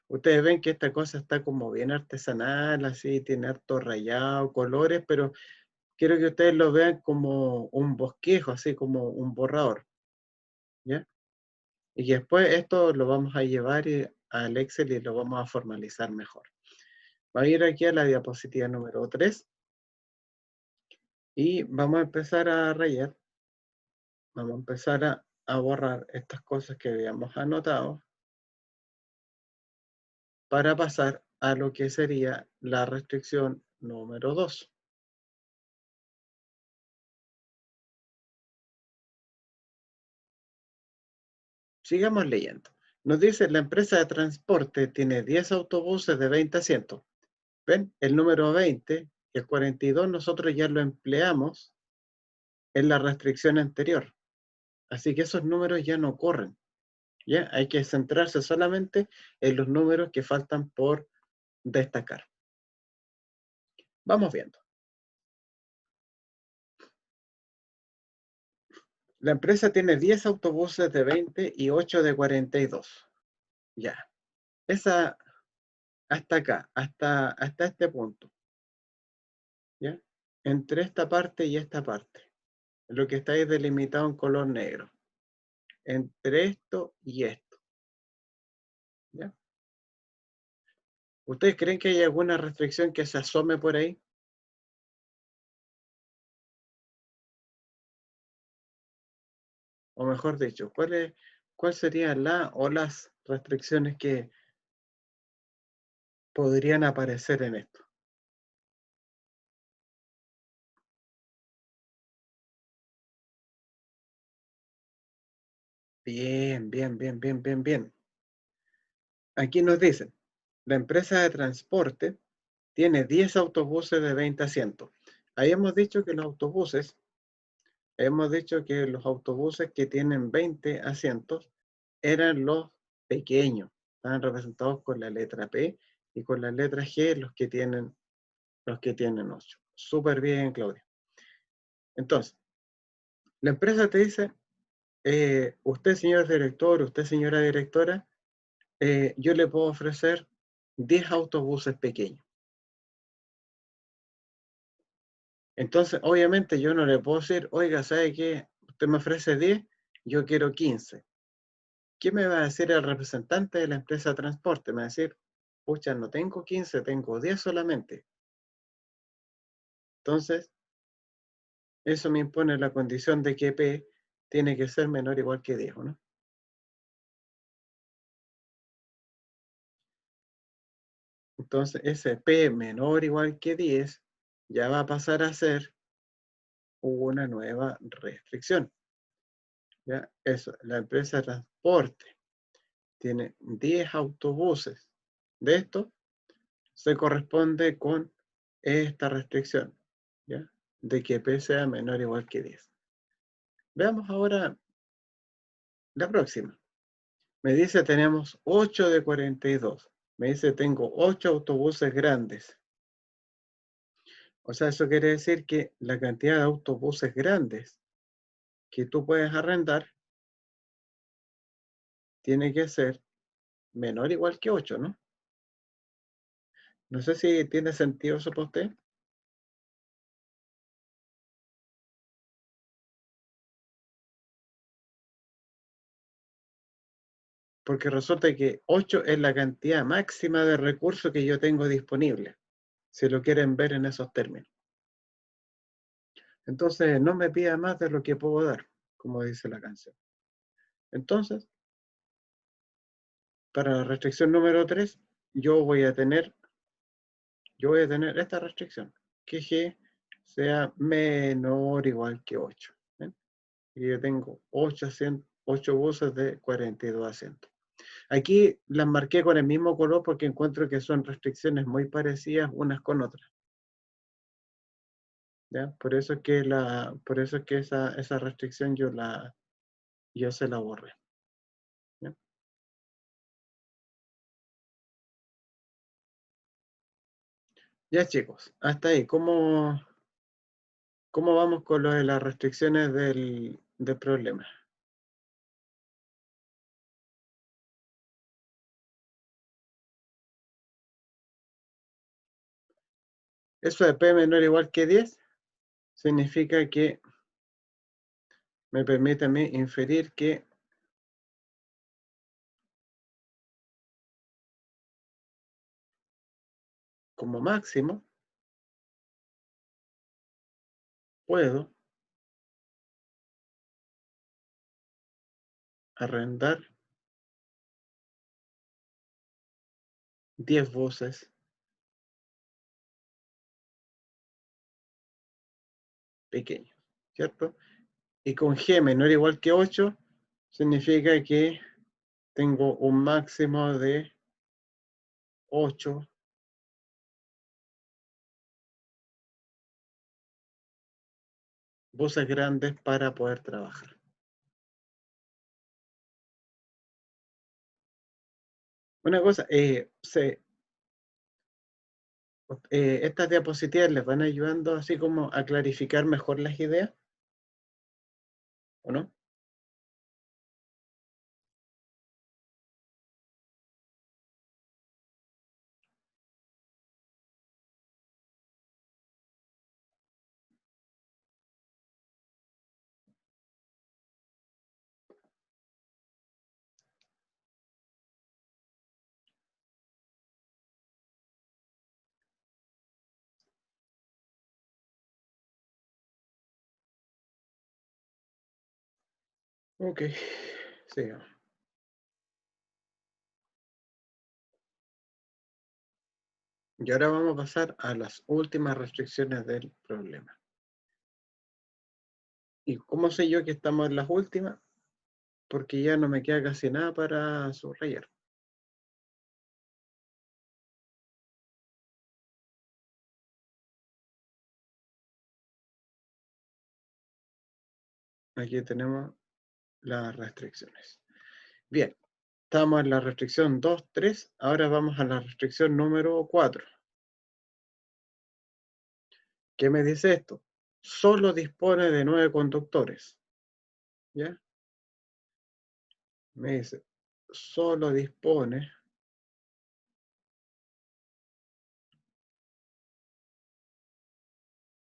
Ustedes ven que esta cosa está como bien artesanal, así, tiene harto rayado, colores, pero quiero que ustedes lo vean como un bosquejo, así como un borrador, ¿ya? Y después esto lo vamos a llevar al Excel y lo vamos a formalizar mejor. Va a ir aquí a la diapositiva número 3 y vamos a empezar a rayar, vamos a empezar a borrar estas cosas que habíamos anotado para pasar a lo que sería la restricción número 2. Sigamos leyendo. Nos dice, la empresa de transporte tiene 10 autobuses de 20 asientos. ¿Ven? El número 20, el 42, nosotros ya lo empleamos en la restricción anterior. Así que esos números ya no corren. ¿Ya? Hay que centrarse solamente en los números que faltan por destacar. Vamos viendo. La empresa tiene 10 autobuses de 20 y 8 de 42. Ya. Esa hasta acá, hasta este punto. ¿Ya? Entre esta parte y esta parte. Lo que está ahí delimitado en color negro. Entre esto y esto. ¿Ya? ¿Ustedes creen que hay alguna restricción que se asome por ahí? O mejor dicho, ¿cuál sería la o las restricciones que podrían aparecer en esto? Bien, bien, bien, bien, bien, bien. Aquí nos dicen, la empresa de transporte tiene 10 autobuses de 20 asientos. Ahí hemos dicho que los autobuses que tienen 20 asientos eran los pequeños, estaban representados con la letra P y con la letra G los que tienen 8. Súper bien, Claudia. Entonces, la empresa te dice, usted señor director, usted señora directora, yo le puedo ofrecer 10 autobuses pequeños. Entonces, obviamente yo no le puedo decir, oiga, ¿sabe qué? Usted me ofrece 10, yo quiero 15. ¿Qué me va a decir el representante de la empresa de transporte? Me va a decir, pucha, no tengo 15, tengo 10 solamente. Entonces, eso me impone la condición de que P tiene que ser menor o igual que 10, ¿no? Entonces, ese P menor o igual que 10 ya va a pasar a ser una nueva restricción. ¿Ya? Eso, la empresa de transporte tiene 10 autobuses. De esto se corresponde con esta restricción, ¿ya? De que P sea menor o igual que 10. Veamos ahora la próxima. Me dice tenemos 8 de 42. Me dice tengo 8 autobuses grandes. O sea, eso quiere decir que la cantidad de autobuses grandes que tú puedes arrendar tiene que ser menor o igual que 8, ¿no? No sé si tiene sentido eso para usted. Porque resulta que 8 es la cantidad máxima de recursos que yo tengo disponible, si lo quieren ver en esos términos. Entonces, no me pida más de lo que puedo dar, como dice la canción. Entonces, para la restricción número 3, yo voy a tener esta restricción, que G sea menor o igual que 8. ¿Ven? Y yo tengo 8 buses de 42 asientos. Aquí las marqué con el mismo color porque encuentro que son restricciones muy parecidas unas con otras. ¿Ya? Por eso es que esa restricción yo se la borré. ¿Ya? Ya, chicos, hasta ahí. ¿Cómo vamos con lo de las restricciones del problema? Eso de P menor o igual que 10 significa que me permite a mí inferir que como máximo puedo arrendar 10 buses pequeños, ¿cierto? Y con G menor o igual que 8 significa que tengo un máximo de 8 buses grandes para poder trabajar. Una cosa, estas diapositivas les van ayudando así como a clarificar mejor las ideas, ¿o no? Ok, sigamos. Y ahora vamos a pasar a las últimas restricciones del problema. ¿Y cómo sé yo que estamos en las últimas? Porque ya no me queda casi nada para subrayar. Aquí tenemos las restricciones. Bien, estamos en la restricción 2, 3. Ahora vamos a la restricción número 4. ¿Qué me dice esto? Solo dispone de 9 conductores. ¿Ya? Me dice, solo dispone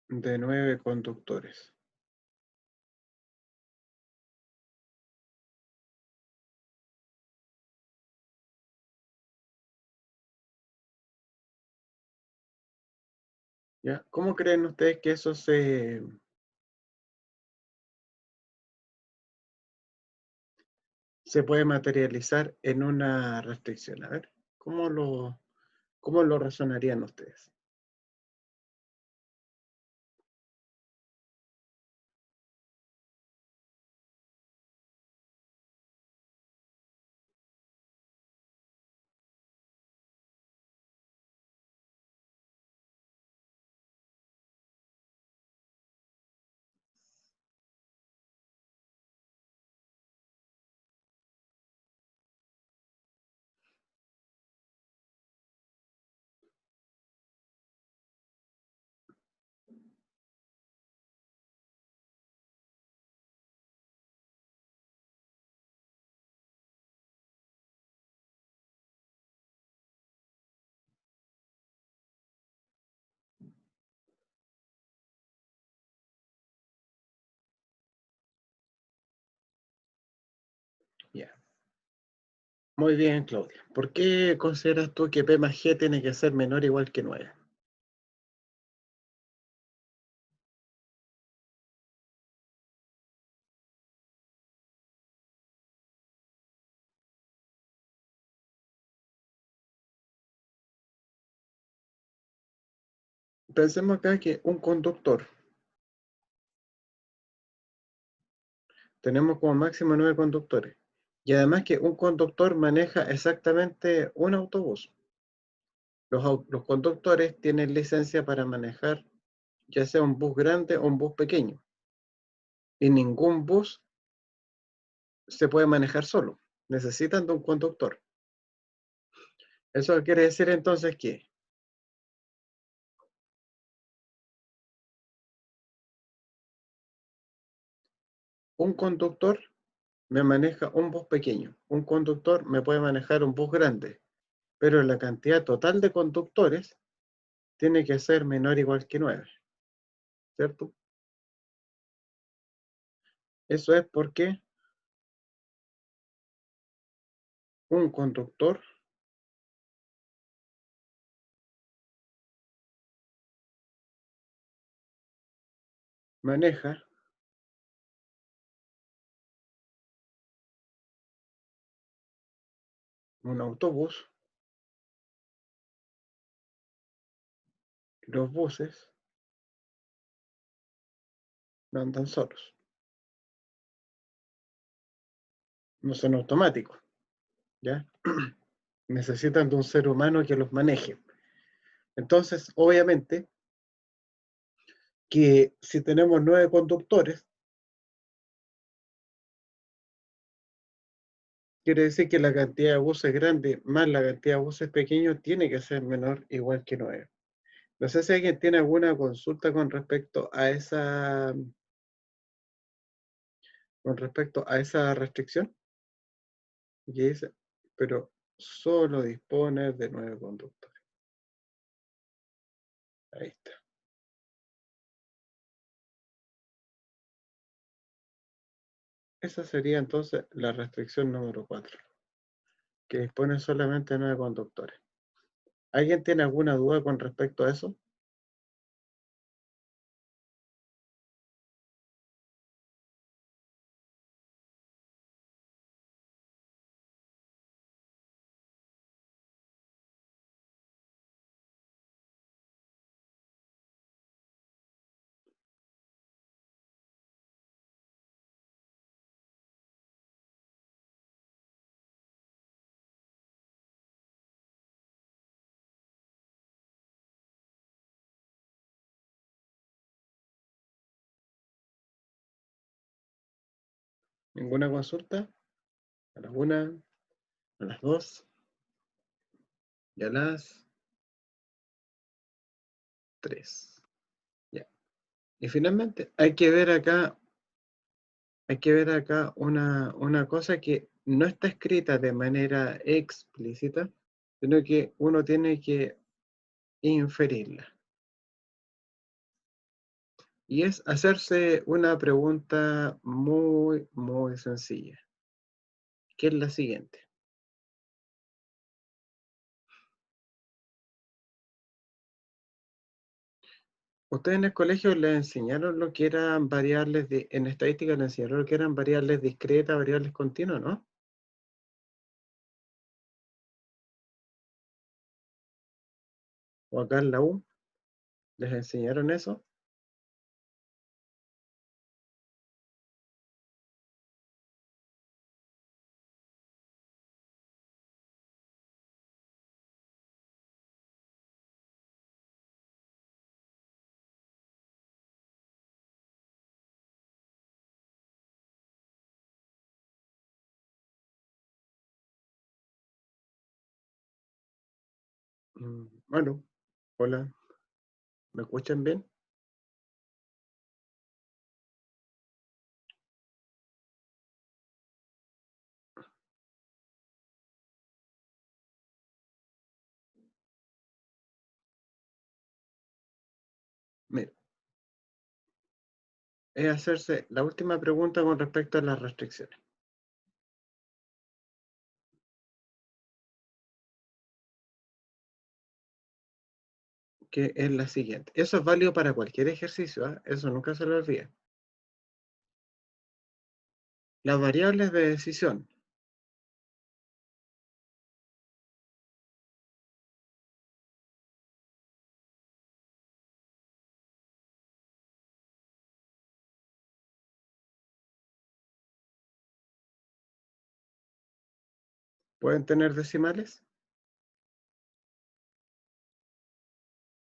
de 9 conductores. ¿Ya? ¿Cómo creen ustedes que eso se puede materializar en una restricción? A ver, cómo lo razonarían ustedes? Ya. Muy bien, Claudia. ¿Por qué consideras tú que P más G tiene que ser menor o igual que 9? Pensemos acá que un conductor, tenemos como máximo 9 conductores. Y además que un conductor maneja exactamente un autobús. Los conductores tienen licencia para manejar ya sea un bus grande o un bus pequeño. Y ningún bus se puede manejar solo. Necesitan de un conductor. Eso quiere decir entonces que un conductor me maneja un bus pequeño. Un conductor me puede manejar un bus grande. Pero la cantidad total de conductores tiene que ser menor o igual que 9. ¿Cierto? Eso es porque un conductor maneja un autobús. Los buses no andan solos. No son automáticos. ¿Ya? Necesitan de un ser humano que los maneje. Entonces, obviamente, que si tenemos 9 conductores, quiere decir que la cantidad de buses grandes más la cantidad de buses pequeños tiene que ser menor igual que 9. No sé si alguien tiene alguna consulta con respecto a esa restricción. Y dice, pero solo dispone de 9 conductores. Ahí está. Esa sería entonces la restricción número 4, que dispone solamente de 9 conductores. ¿Alguien tiene alguna duda con respecto a eso? ¿Ninguna consulta? A las 1, a las 2 y a las 3. Ya. Y finalmente hay que ver acá una cosa que no está escrita de manera explícita, sino que uno tiene que inferirla. Y es hacerse una pregunta muy, muy sencilla, que es la siguiente. ¿Ustedes en el colegio les enseñaron lo que eran variables en estadística les enseñaron lo que eran variables discretas, variables continuas, ¿no? ¿O acá en la U les enseñaron eso? Bueno, hola, ¿me escuchan bien? Mira, es hacerse la última pregunta con respecto a las restricciones, que es la siguiente. Eso es válido para cualquier ejercicio, ¿ah? Eso nunca se lo olvide. Las variables de decisión pueden tener decimales.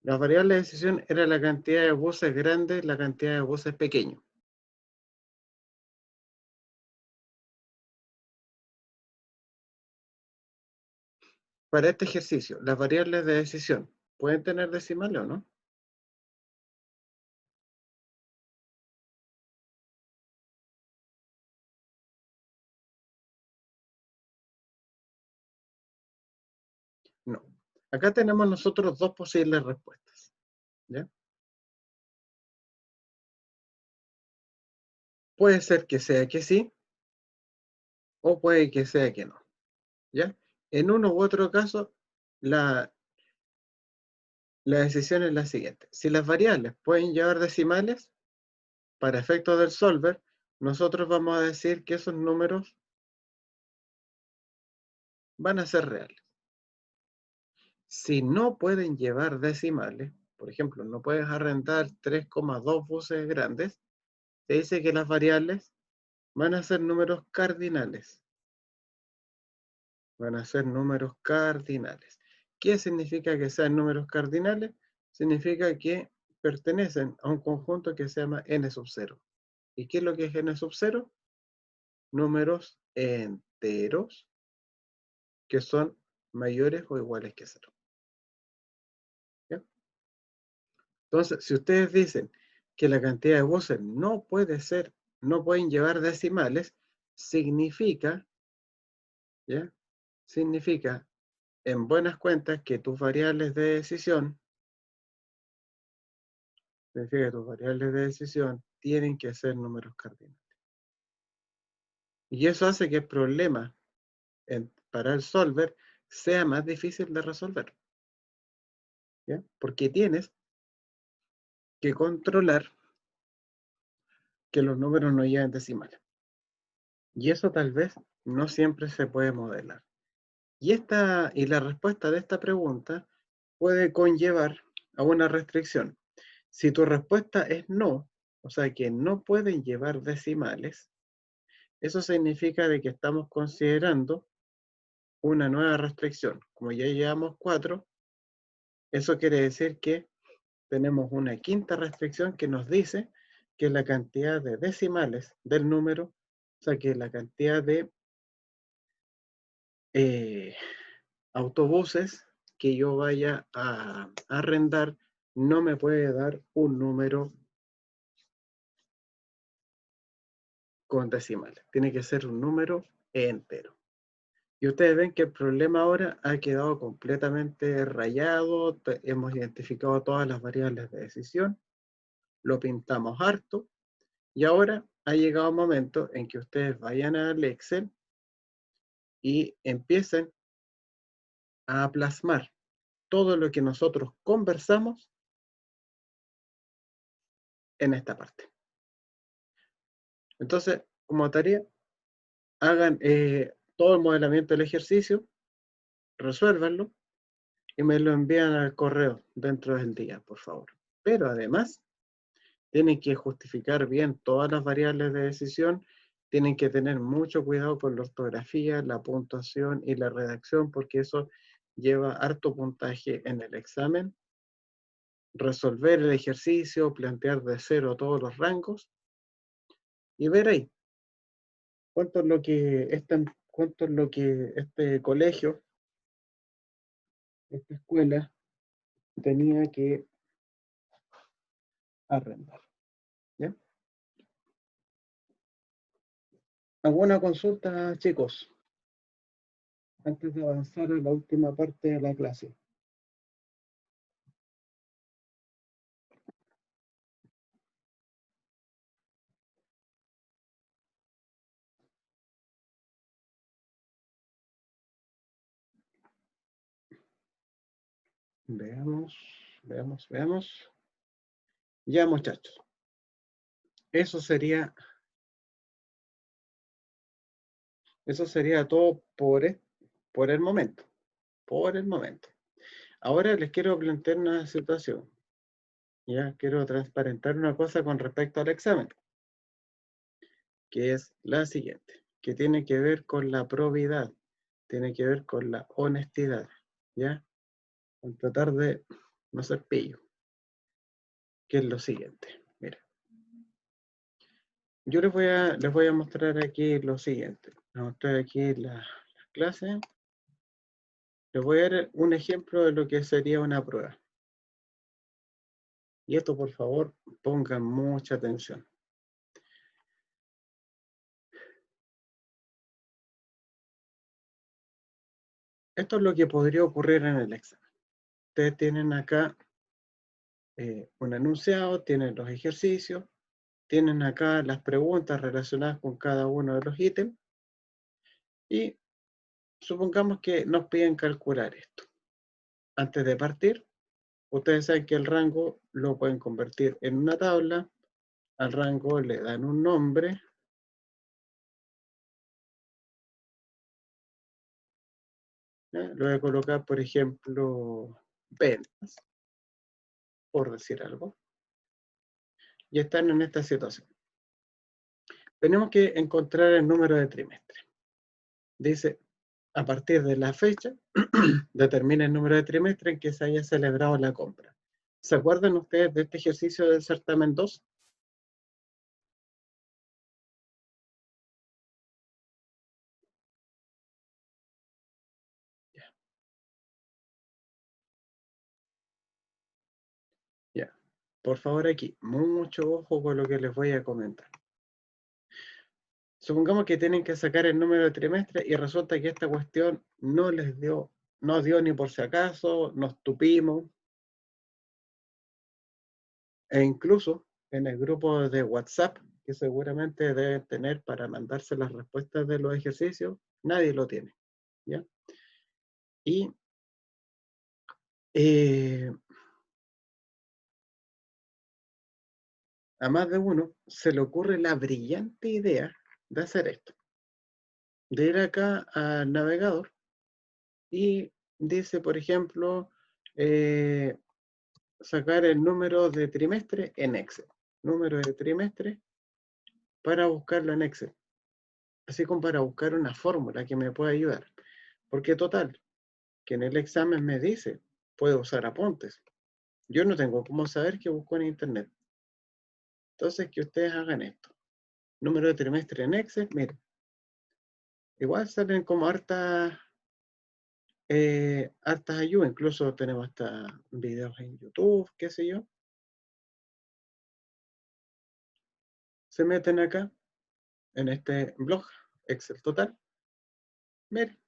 Las variables de decisión era la cantidad de buses grandes, la cantidad de buses pequeños. Para este ejercicio, las variables de decisión, ¿pueden tener decimales o no? No. Acá tenemos nosotros dos posibles respuestas, ¿ya? Puede ser que sea que sí, o puede que sea que no, ¿ya? En uno u otro caso, la decisión es la siguiente. Si las variables pueden llevar decimales, para efectos del solver, nosotros vamos a decir que esos números van a ser reales. Si no pueden llevar decimales, por ejemplo, no puedes arrendar 3,2 buses grandes, se dice que las variables van a ser números cardinales. Van a ser números cardinales. ¿Qué significa que sean números cardinales? Significa que pertenecen a un conjunto que se llama n sub 0. ¿Y qué es lo que es n sub 0? Números enteros que son mayores o iguales que 0. ¿Ya? Entonces, si ustedes dicen que la cantidad de voces no pueden llevar decimales, significa, ¿ya? Significa, en buenas cuentas, que tus variables de decisión, tienen que ser números cardinales. Y eso hace que el problema para el solver sea más difícil de resolver, ¿ya? Porque tienes que controlar que los números no lleven decimales. Y eso tal vez no siempre se puede modelar. Y la respuesta de esta pregunta puede conllevar a una restricción. Si tu respuesta es no, o sea que no pueden llevar decimales, eso significa de que estamos considerando una nueva restricción. Como ya llevamos 4, eso quiere decir que tenemos una quinta restricción que nos dice que la cantidad de decimales del número sea que la cantidad de autobuses que yo vaya a arrendar no me puede dar un número con decimales. Tiene que ser un número entero. Y ustedes ven que el problema ahora ha quedado completamente rayado. Hemos identificado todas las variables de decisión. Lo pintamos harto. Y ahora ha llegado el momento en que ustedes vayan al Excel y empiecen a plasmar todo lo que nosotros conversamos en esta parte. Entonces, como tarea, hagan todo el modelamiento del ejercicio, resuélvanlo y me lo envían al correo dentro del día, por favor. Pero además, tienen que justificar bien todas las variables de decisión, tienen que tener mucho cuidado con la ortografía, la puntuación y la redacción, porque eso lleva harto puntaje en el examen. Resolver el ejercicio, plantear de cero todos los rangos y ver ahí cuánto es lo que este colegio, esta escuela tenía que arrendar. ¿Ya? ¿Alguna consulta, chicos? Antes de avanzar a la última parte de la clase. Veamos, veamos. Ya, muchachos. Eso sería todo por el momento. Por el momento. Ahora les quiero plantear una situación. Ya quiero transparentar una cosa con respecto al examen, que es la siguiente, que tiene que ver con la probidad, tiene que ver con la honestidad, ¿ya? Con tratar de no ser pillo, que es lo siguiente. Mira, yo les voy a mostrar aquí lo siguiente. Les voy a mostrar aquí la clase. Les voy a dar un ejemplo de lo que sería una prueba. Y esto, por favor, pongan mucha atención. Esto es lo que podría ocurrir en el examen. Ustedes tienen acá un enunciado, tienen los ejercicios, tienen acá las preguntas relacionadas con cada uno de los ítems y supongamos que nos piden calcular esto. Antes de partir, ustedes saben que el rango lo pueden convertir en una tabla, al rango le dan un nombre, lo voy a colocar, por ejemplo, ventas, por decir algo, y están en esta situación. Tenemos que encontrar el número de trimestre. Dice, a partir de la fecha, determina el número de trimestre en que se haya celebrado la compra. ¿Se acuerdan ustedes de este ejercicio del certamen 2? Ya. Por favor aquí, mucho ojo con lo que les voy a comentar. Supongamos que tienen que sacar el número de trimestre y resulta que esta cuestión no dio ni por si acaso, nos tupimos. E incluso en el grupo de WhatsApp, que seguramente deben tener para mandarse las respuestas de los ejercicios, nadie lo tiene. ¿Ya? Y a más de uno se le ocurre la brillante idea de hacer esto. De ir acá al navegador y dice, por ejemplo, sacar el número de trimestre en Excel. Número de trimestre para buscarlo en Excel. Así como para buscar una fórmula que me pueda ayudar. Porque total, que en el examen me dice, puedo usar apuntes. Yo no tengo cómo saber qué busco en internet. Entonces, que ustedes hagan esto. número de trimestre en Excel, miren. Igual salen como hartas ayudas, incluso tenemos hasta videos en YouTube, qué sé yo. Se meten acá, en este blog, Excel Total. Miren,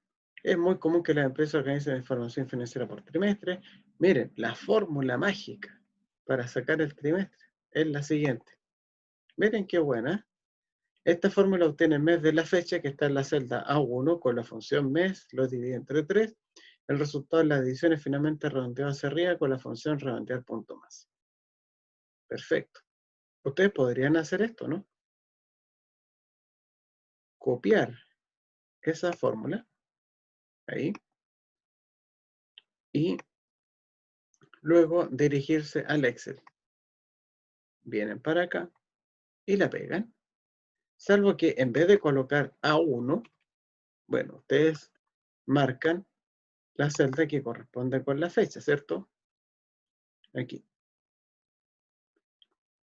es muy común que las empresas organicen información financiera por trimestre. Miren, la fórmula mágica para sacar el trimestre es la siguiente. Miren qué buena. Esta fórmula obtiene el mes de la fecha que está en la celda A1 con la función mes, lo divide entre 3. El resultado de la división es finalmente redondeado hacia arriba con la función redondear punto más. Perfecto. Ustedes podrían hacer esto, ¿no? Copiar esa fórmula ahí y luego dirigirse al Excel. Vienen para acá y la pegan. Salvo que en vez de colocar A1, bueno, ustedes marcan la celda que corresponde con la fecha, ¿cierto? Aquí.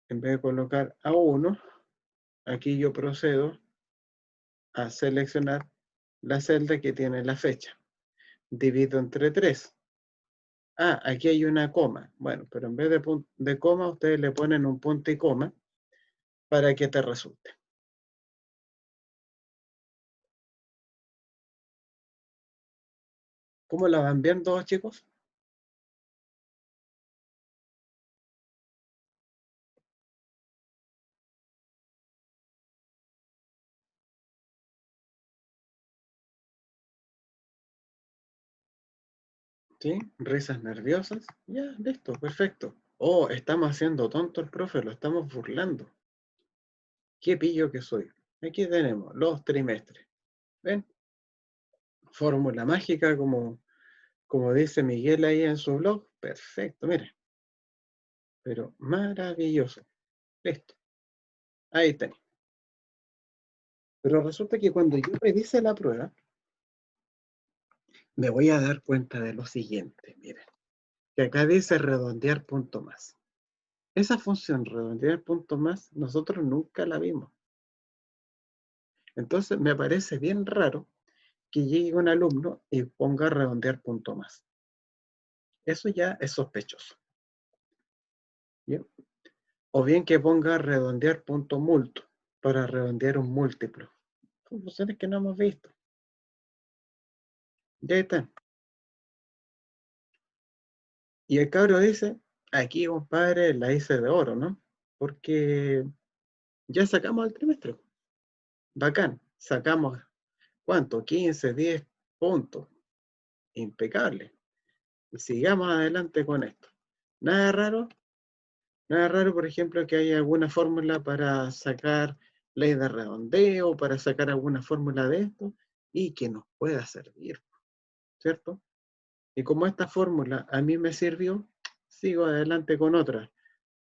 En vez de colocar A1, aquí yo procedo a seleccionar la celda que tiene la fecha. Divido entre 3. Ah, aquí hay una coma. Bueno, pero en vez de coma, ustedes le ponen un punto y coma para que te resulte. ¿Cómo la van viendo, chicos? ¿Sí? Risas nerviosas. Ya, listo, perfecto. Oh, estamos haciendo tonto el profe, lo estamos burlando. Qué pillo que soy. Aquí tenemos los trimestres. ¿Ven? Fórmula mágica, como dice Miguel ahí en su blog. Perfecto, mire. Pero maravilloso. Listo. Ahí está. Pero resulta que cuando yo revise la prueba, me voy a dar cuenta de lo siguiente. Miren, que acá dice redondear punto más. Esa función redondear punto más, nosotros nunca la vimos. Entonces me parece bien raro que llegue un alumno y ponga redondear punto más. Eso ya es sospechoso. ¿Bien? O bien que ponga redondear punto multo para redondear un múltiplo. Son funciones que no hemos visto. Ya están. Y el cabro dice, aquí compadre la hice de oro, ¿no? Porque ya sacamos el trimestre. Bacán. Sacamos, ¿cuánto? 15, 10 puntos. Impecable. Y sigamos adelante con esto. Nada raro. Nada raro, por ejemplo, que haya alguna fórmula para sacar ley de redondeo, para sacar alguna fórmula de esto y que nos pueda servir, ¿cierto? Y como esta fórmula a mí me sirvió, sigo adelante con otra,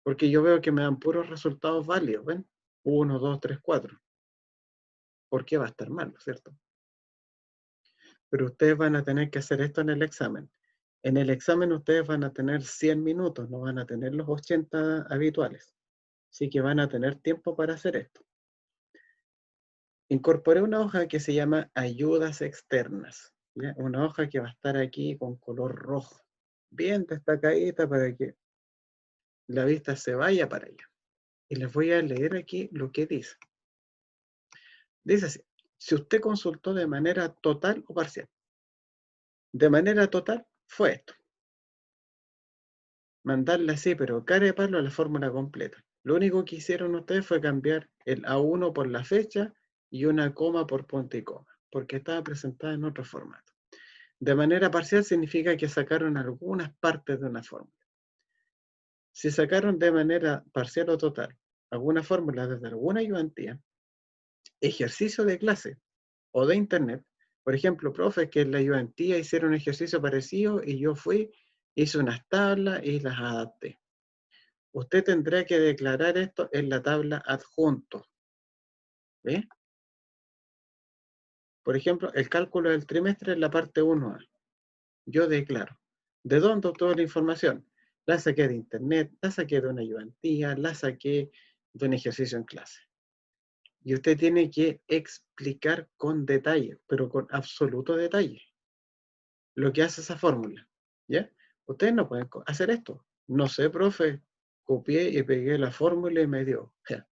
porque yo veo que me dan puros resultados válidos, ¿ven? 1, 2, 3, 4. ¿Por qué va a estar mal, cierto? Pero ustedes van a tener que hacer esto en el examen. En el examen ustedes van a tener 100 minutos, no van a tener los 80 habituales. Así que van a tener tiempo para hacer esto. Incorporé una hoja que se llama ayudas externas. ¿Ya? Una hoja que va a estar aquí con color rojo. Bien destacadita para que la vista se vaya para allá. Y les voy a leer aquí lo que dice. Dice así, si usted consultó de manera total o parcial. De manera total fue esto. Mandarle así, pero cara de palo a la fórmula completa. Lo único que hicieron ustedes fue cambiar el A1 por la fecha y una coma por punto y coma, porque estaba presentada en otro formato. De manera parcial significa que sacaron algunas partes de una fórmula. Si sacaron de manera parcial o total alguna fórmula desde alguna ayudantía, ejercicio de clase o de internet, por ejemplo, profes que en la ayudantía hicieron un ejercicio parecido y yo fui, hice unas tablas y las adapté. Usted tendrá que declarar esto en la tabla adjunto. ¿Ve? Por ejemplo, el cálculo del trimestre en la parte 1A. Yo declaro. ¿De dónde obtuve la información? La saqué de internet, la saqué de una ayudantía, la saqué de un ejercicio en clase. Y usted tiene que explicar con detalle, pero con absoluto detalle, lo que hace esa fórmula. ¿Ya? Ustedes no pueden hacer esto. No sé, profe, copié y pegué la fórmula y me dio. Ja,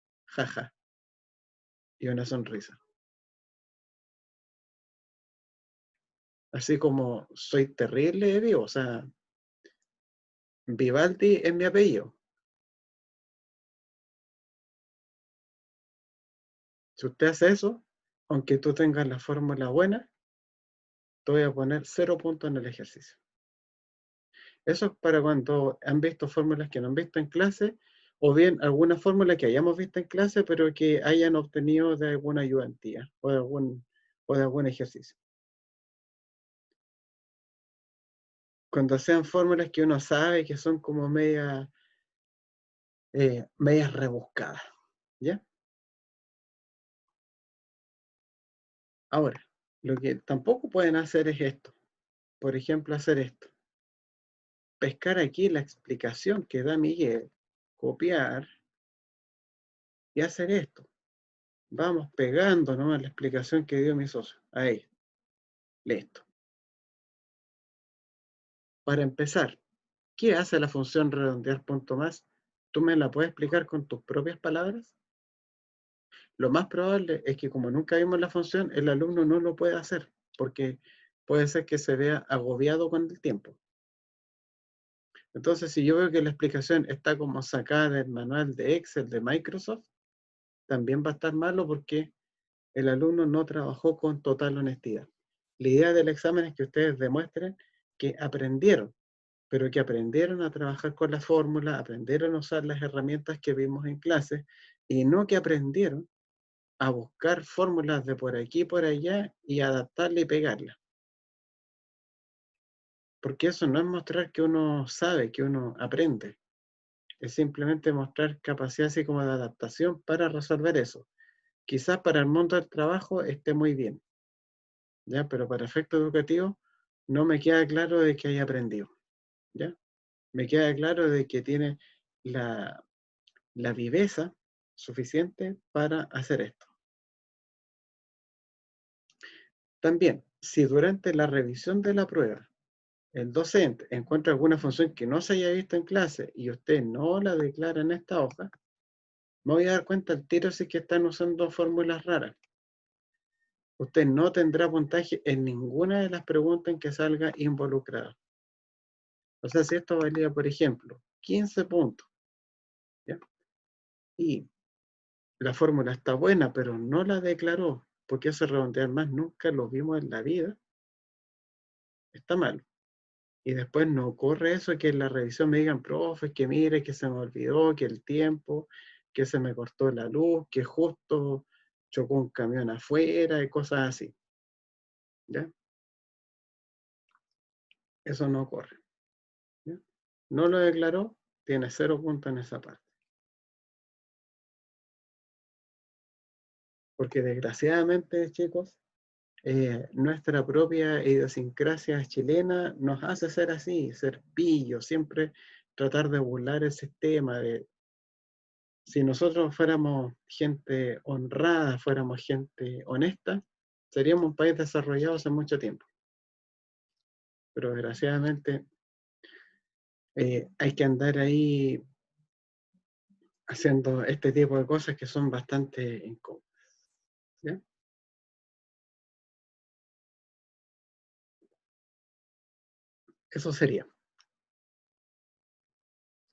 ja. Y una sonrisa. Así como soy terrible, vivo. O sea, Vivaldi es mi apellido. Si usted hace eso, aunque tú tengas la fórmula buena, te voy a poner 0 puntos en el ejercicio. Eso es para cuando han visto fórmulas que no han visto en clase, o bien alguna fórmula que hayamos visto en clase, pero que hayan obtenido de alguna ayudantía o de algún ejercicio. Cuando sean fórmulas que uno sabe que son como medias rebuscadas. ¿Ya? Ahora, lo que tampoco pueden hacer es esto. Por ejemplo, hacer esto. Pescar aquí la explicación que da Miguel, copiar y hacer esto. Vamos pegando nomás la explicación que dio mi socio. Ahí, listo. Para empezar, ¿qué hace la función redondear punto más? ¿Tú me la puedes explicar con tus propias palabras? Lo más probable es que como nunca vimos la función, el alumno no lo pueda hacer, porque puede ser que se vea agobiado con el tiempo. Entonces, si yo veo que la explicación está como sacada del manual de Excel de Microsoft, también va a estar malo porque el alumno no trabajó con total honestidad. La idea del examen es que ustedes demuestren que aprendieron, pero que aprendieron a trabajar con la fórmula, aprendieron a usar las herramientas que vimos en clase, y no que aprendieron a buscar fórmulas de por aquí y por allá y adaptarla y pegarla. Porque eso no es mostrar que uno sabe, que uno aprende. Es simplemente mostrar capacidad así como de adaptación para resolver eso. Quizás para el mundo del trabajo esté muy bien, ¿ya? Pero para efecto educativo no me queda claro de que haya aprendido, ¿ya? Me queda claro de que tiene la viveza suficiente para hacer esto. También, si durante la revisión de la prueba el docente encuentra alguna función que no se haya visto en clase y usted no la declara en esta hoja, me voy a dar cuenta al tiro si que están usando fórmulas raras. Usted no tendrá puntaje en ninguna de las preguntas en que salga involucrado. O sea, si esto valía, por ejemplo, 15 puntos, ¿ya? Y la fórmula está buena, pero no la declaró, porque ese redondear más nunca lo vimos en la vida, está mal. Y después no ocurre eso que en la revisión me digan, profe, que mire, que se me olvidó, que el tiempo, que se me cortó la luz, que justo chocó un camión afuera y cosas así. ¿Ya? Eso no ocurre. ¿Ya? No lo declaró, tiene 0 puntos en esa parte. Porque desgraciadamente, chicos, nuestra propia idiosincrasia chilena nos hace ser así, ser pillos, siempre tratar de burlar el sistema. Si nosotros fuéramos gente honrada, fuéramos gente honesta, seríamos un país desarrollado hace mucho tiempo. Pero desgraciadamente hay que andar ahí haciendo este tipo de cosas que son bastante incómodas. ¿Ya? Eso sería.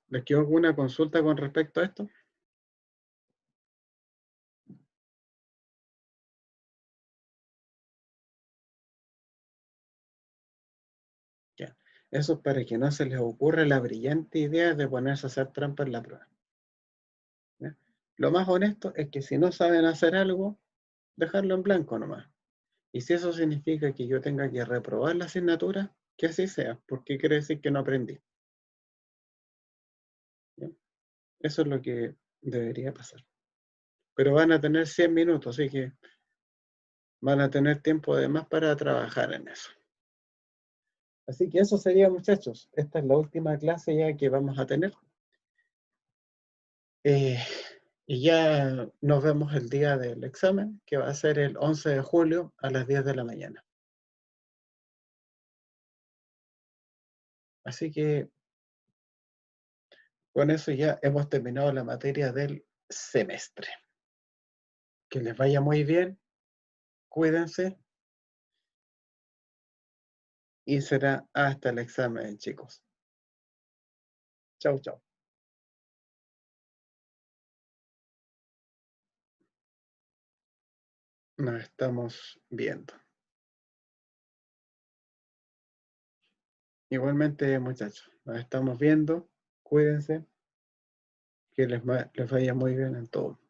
¿Les quedó alguna consulta con respecto a esto? Ya. Eso es para que no se les ocurra la brillante idea de ponerse a hacer trampa en la prueba. ¿Ya? Lo más honesto es que si no saben hacer algo, dejarlo en blanco nomás. Y si eso significa que yo tenga que reprobar la asignatura, que así sea, porque quiere decir que no aprendí. ¿Ya? Eso es lo que debería pasar. Pero van a tener 100 minutos, así que van a tener tiempo de más para trabajar en eso. Así que eso sería, muchachos. Esta es la última clase ya que vamos a tener. Y ya nos vemos el día del examen, que va a ser el 11 de julio a las 10 de la mañana. Así que con eso ya hemos terminado la materia del semestre. Que les vaya muy bien, cuídense y será hasta el examen, chicos. Chau, chau. Nos estamos viendo. Igualmente, muchachos, nos estamos viendo. Cuídense. Que les vaya muy bien en todo.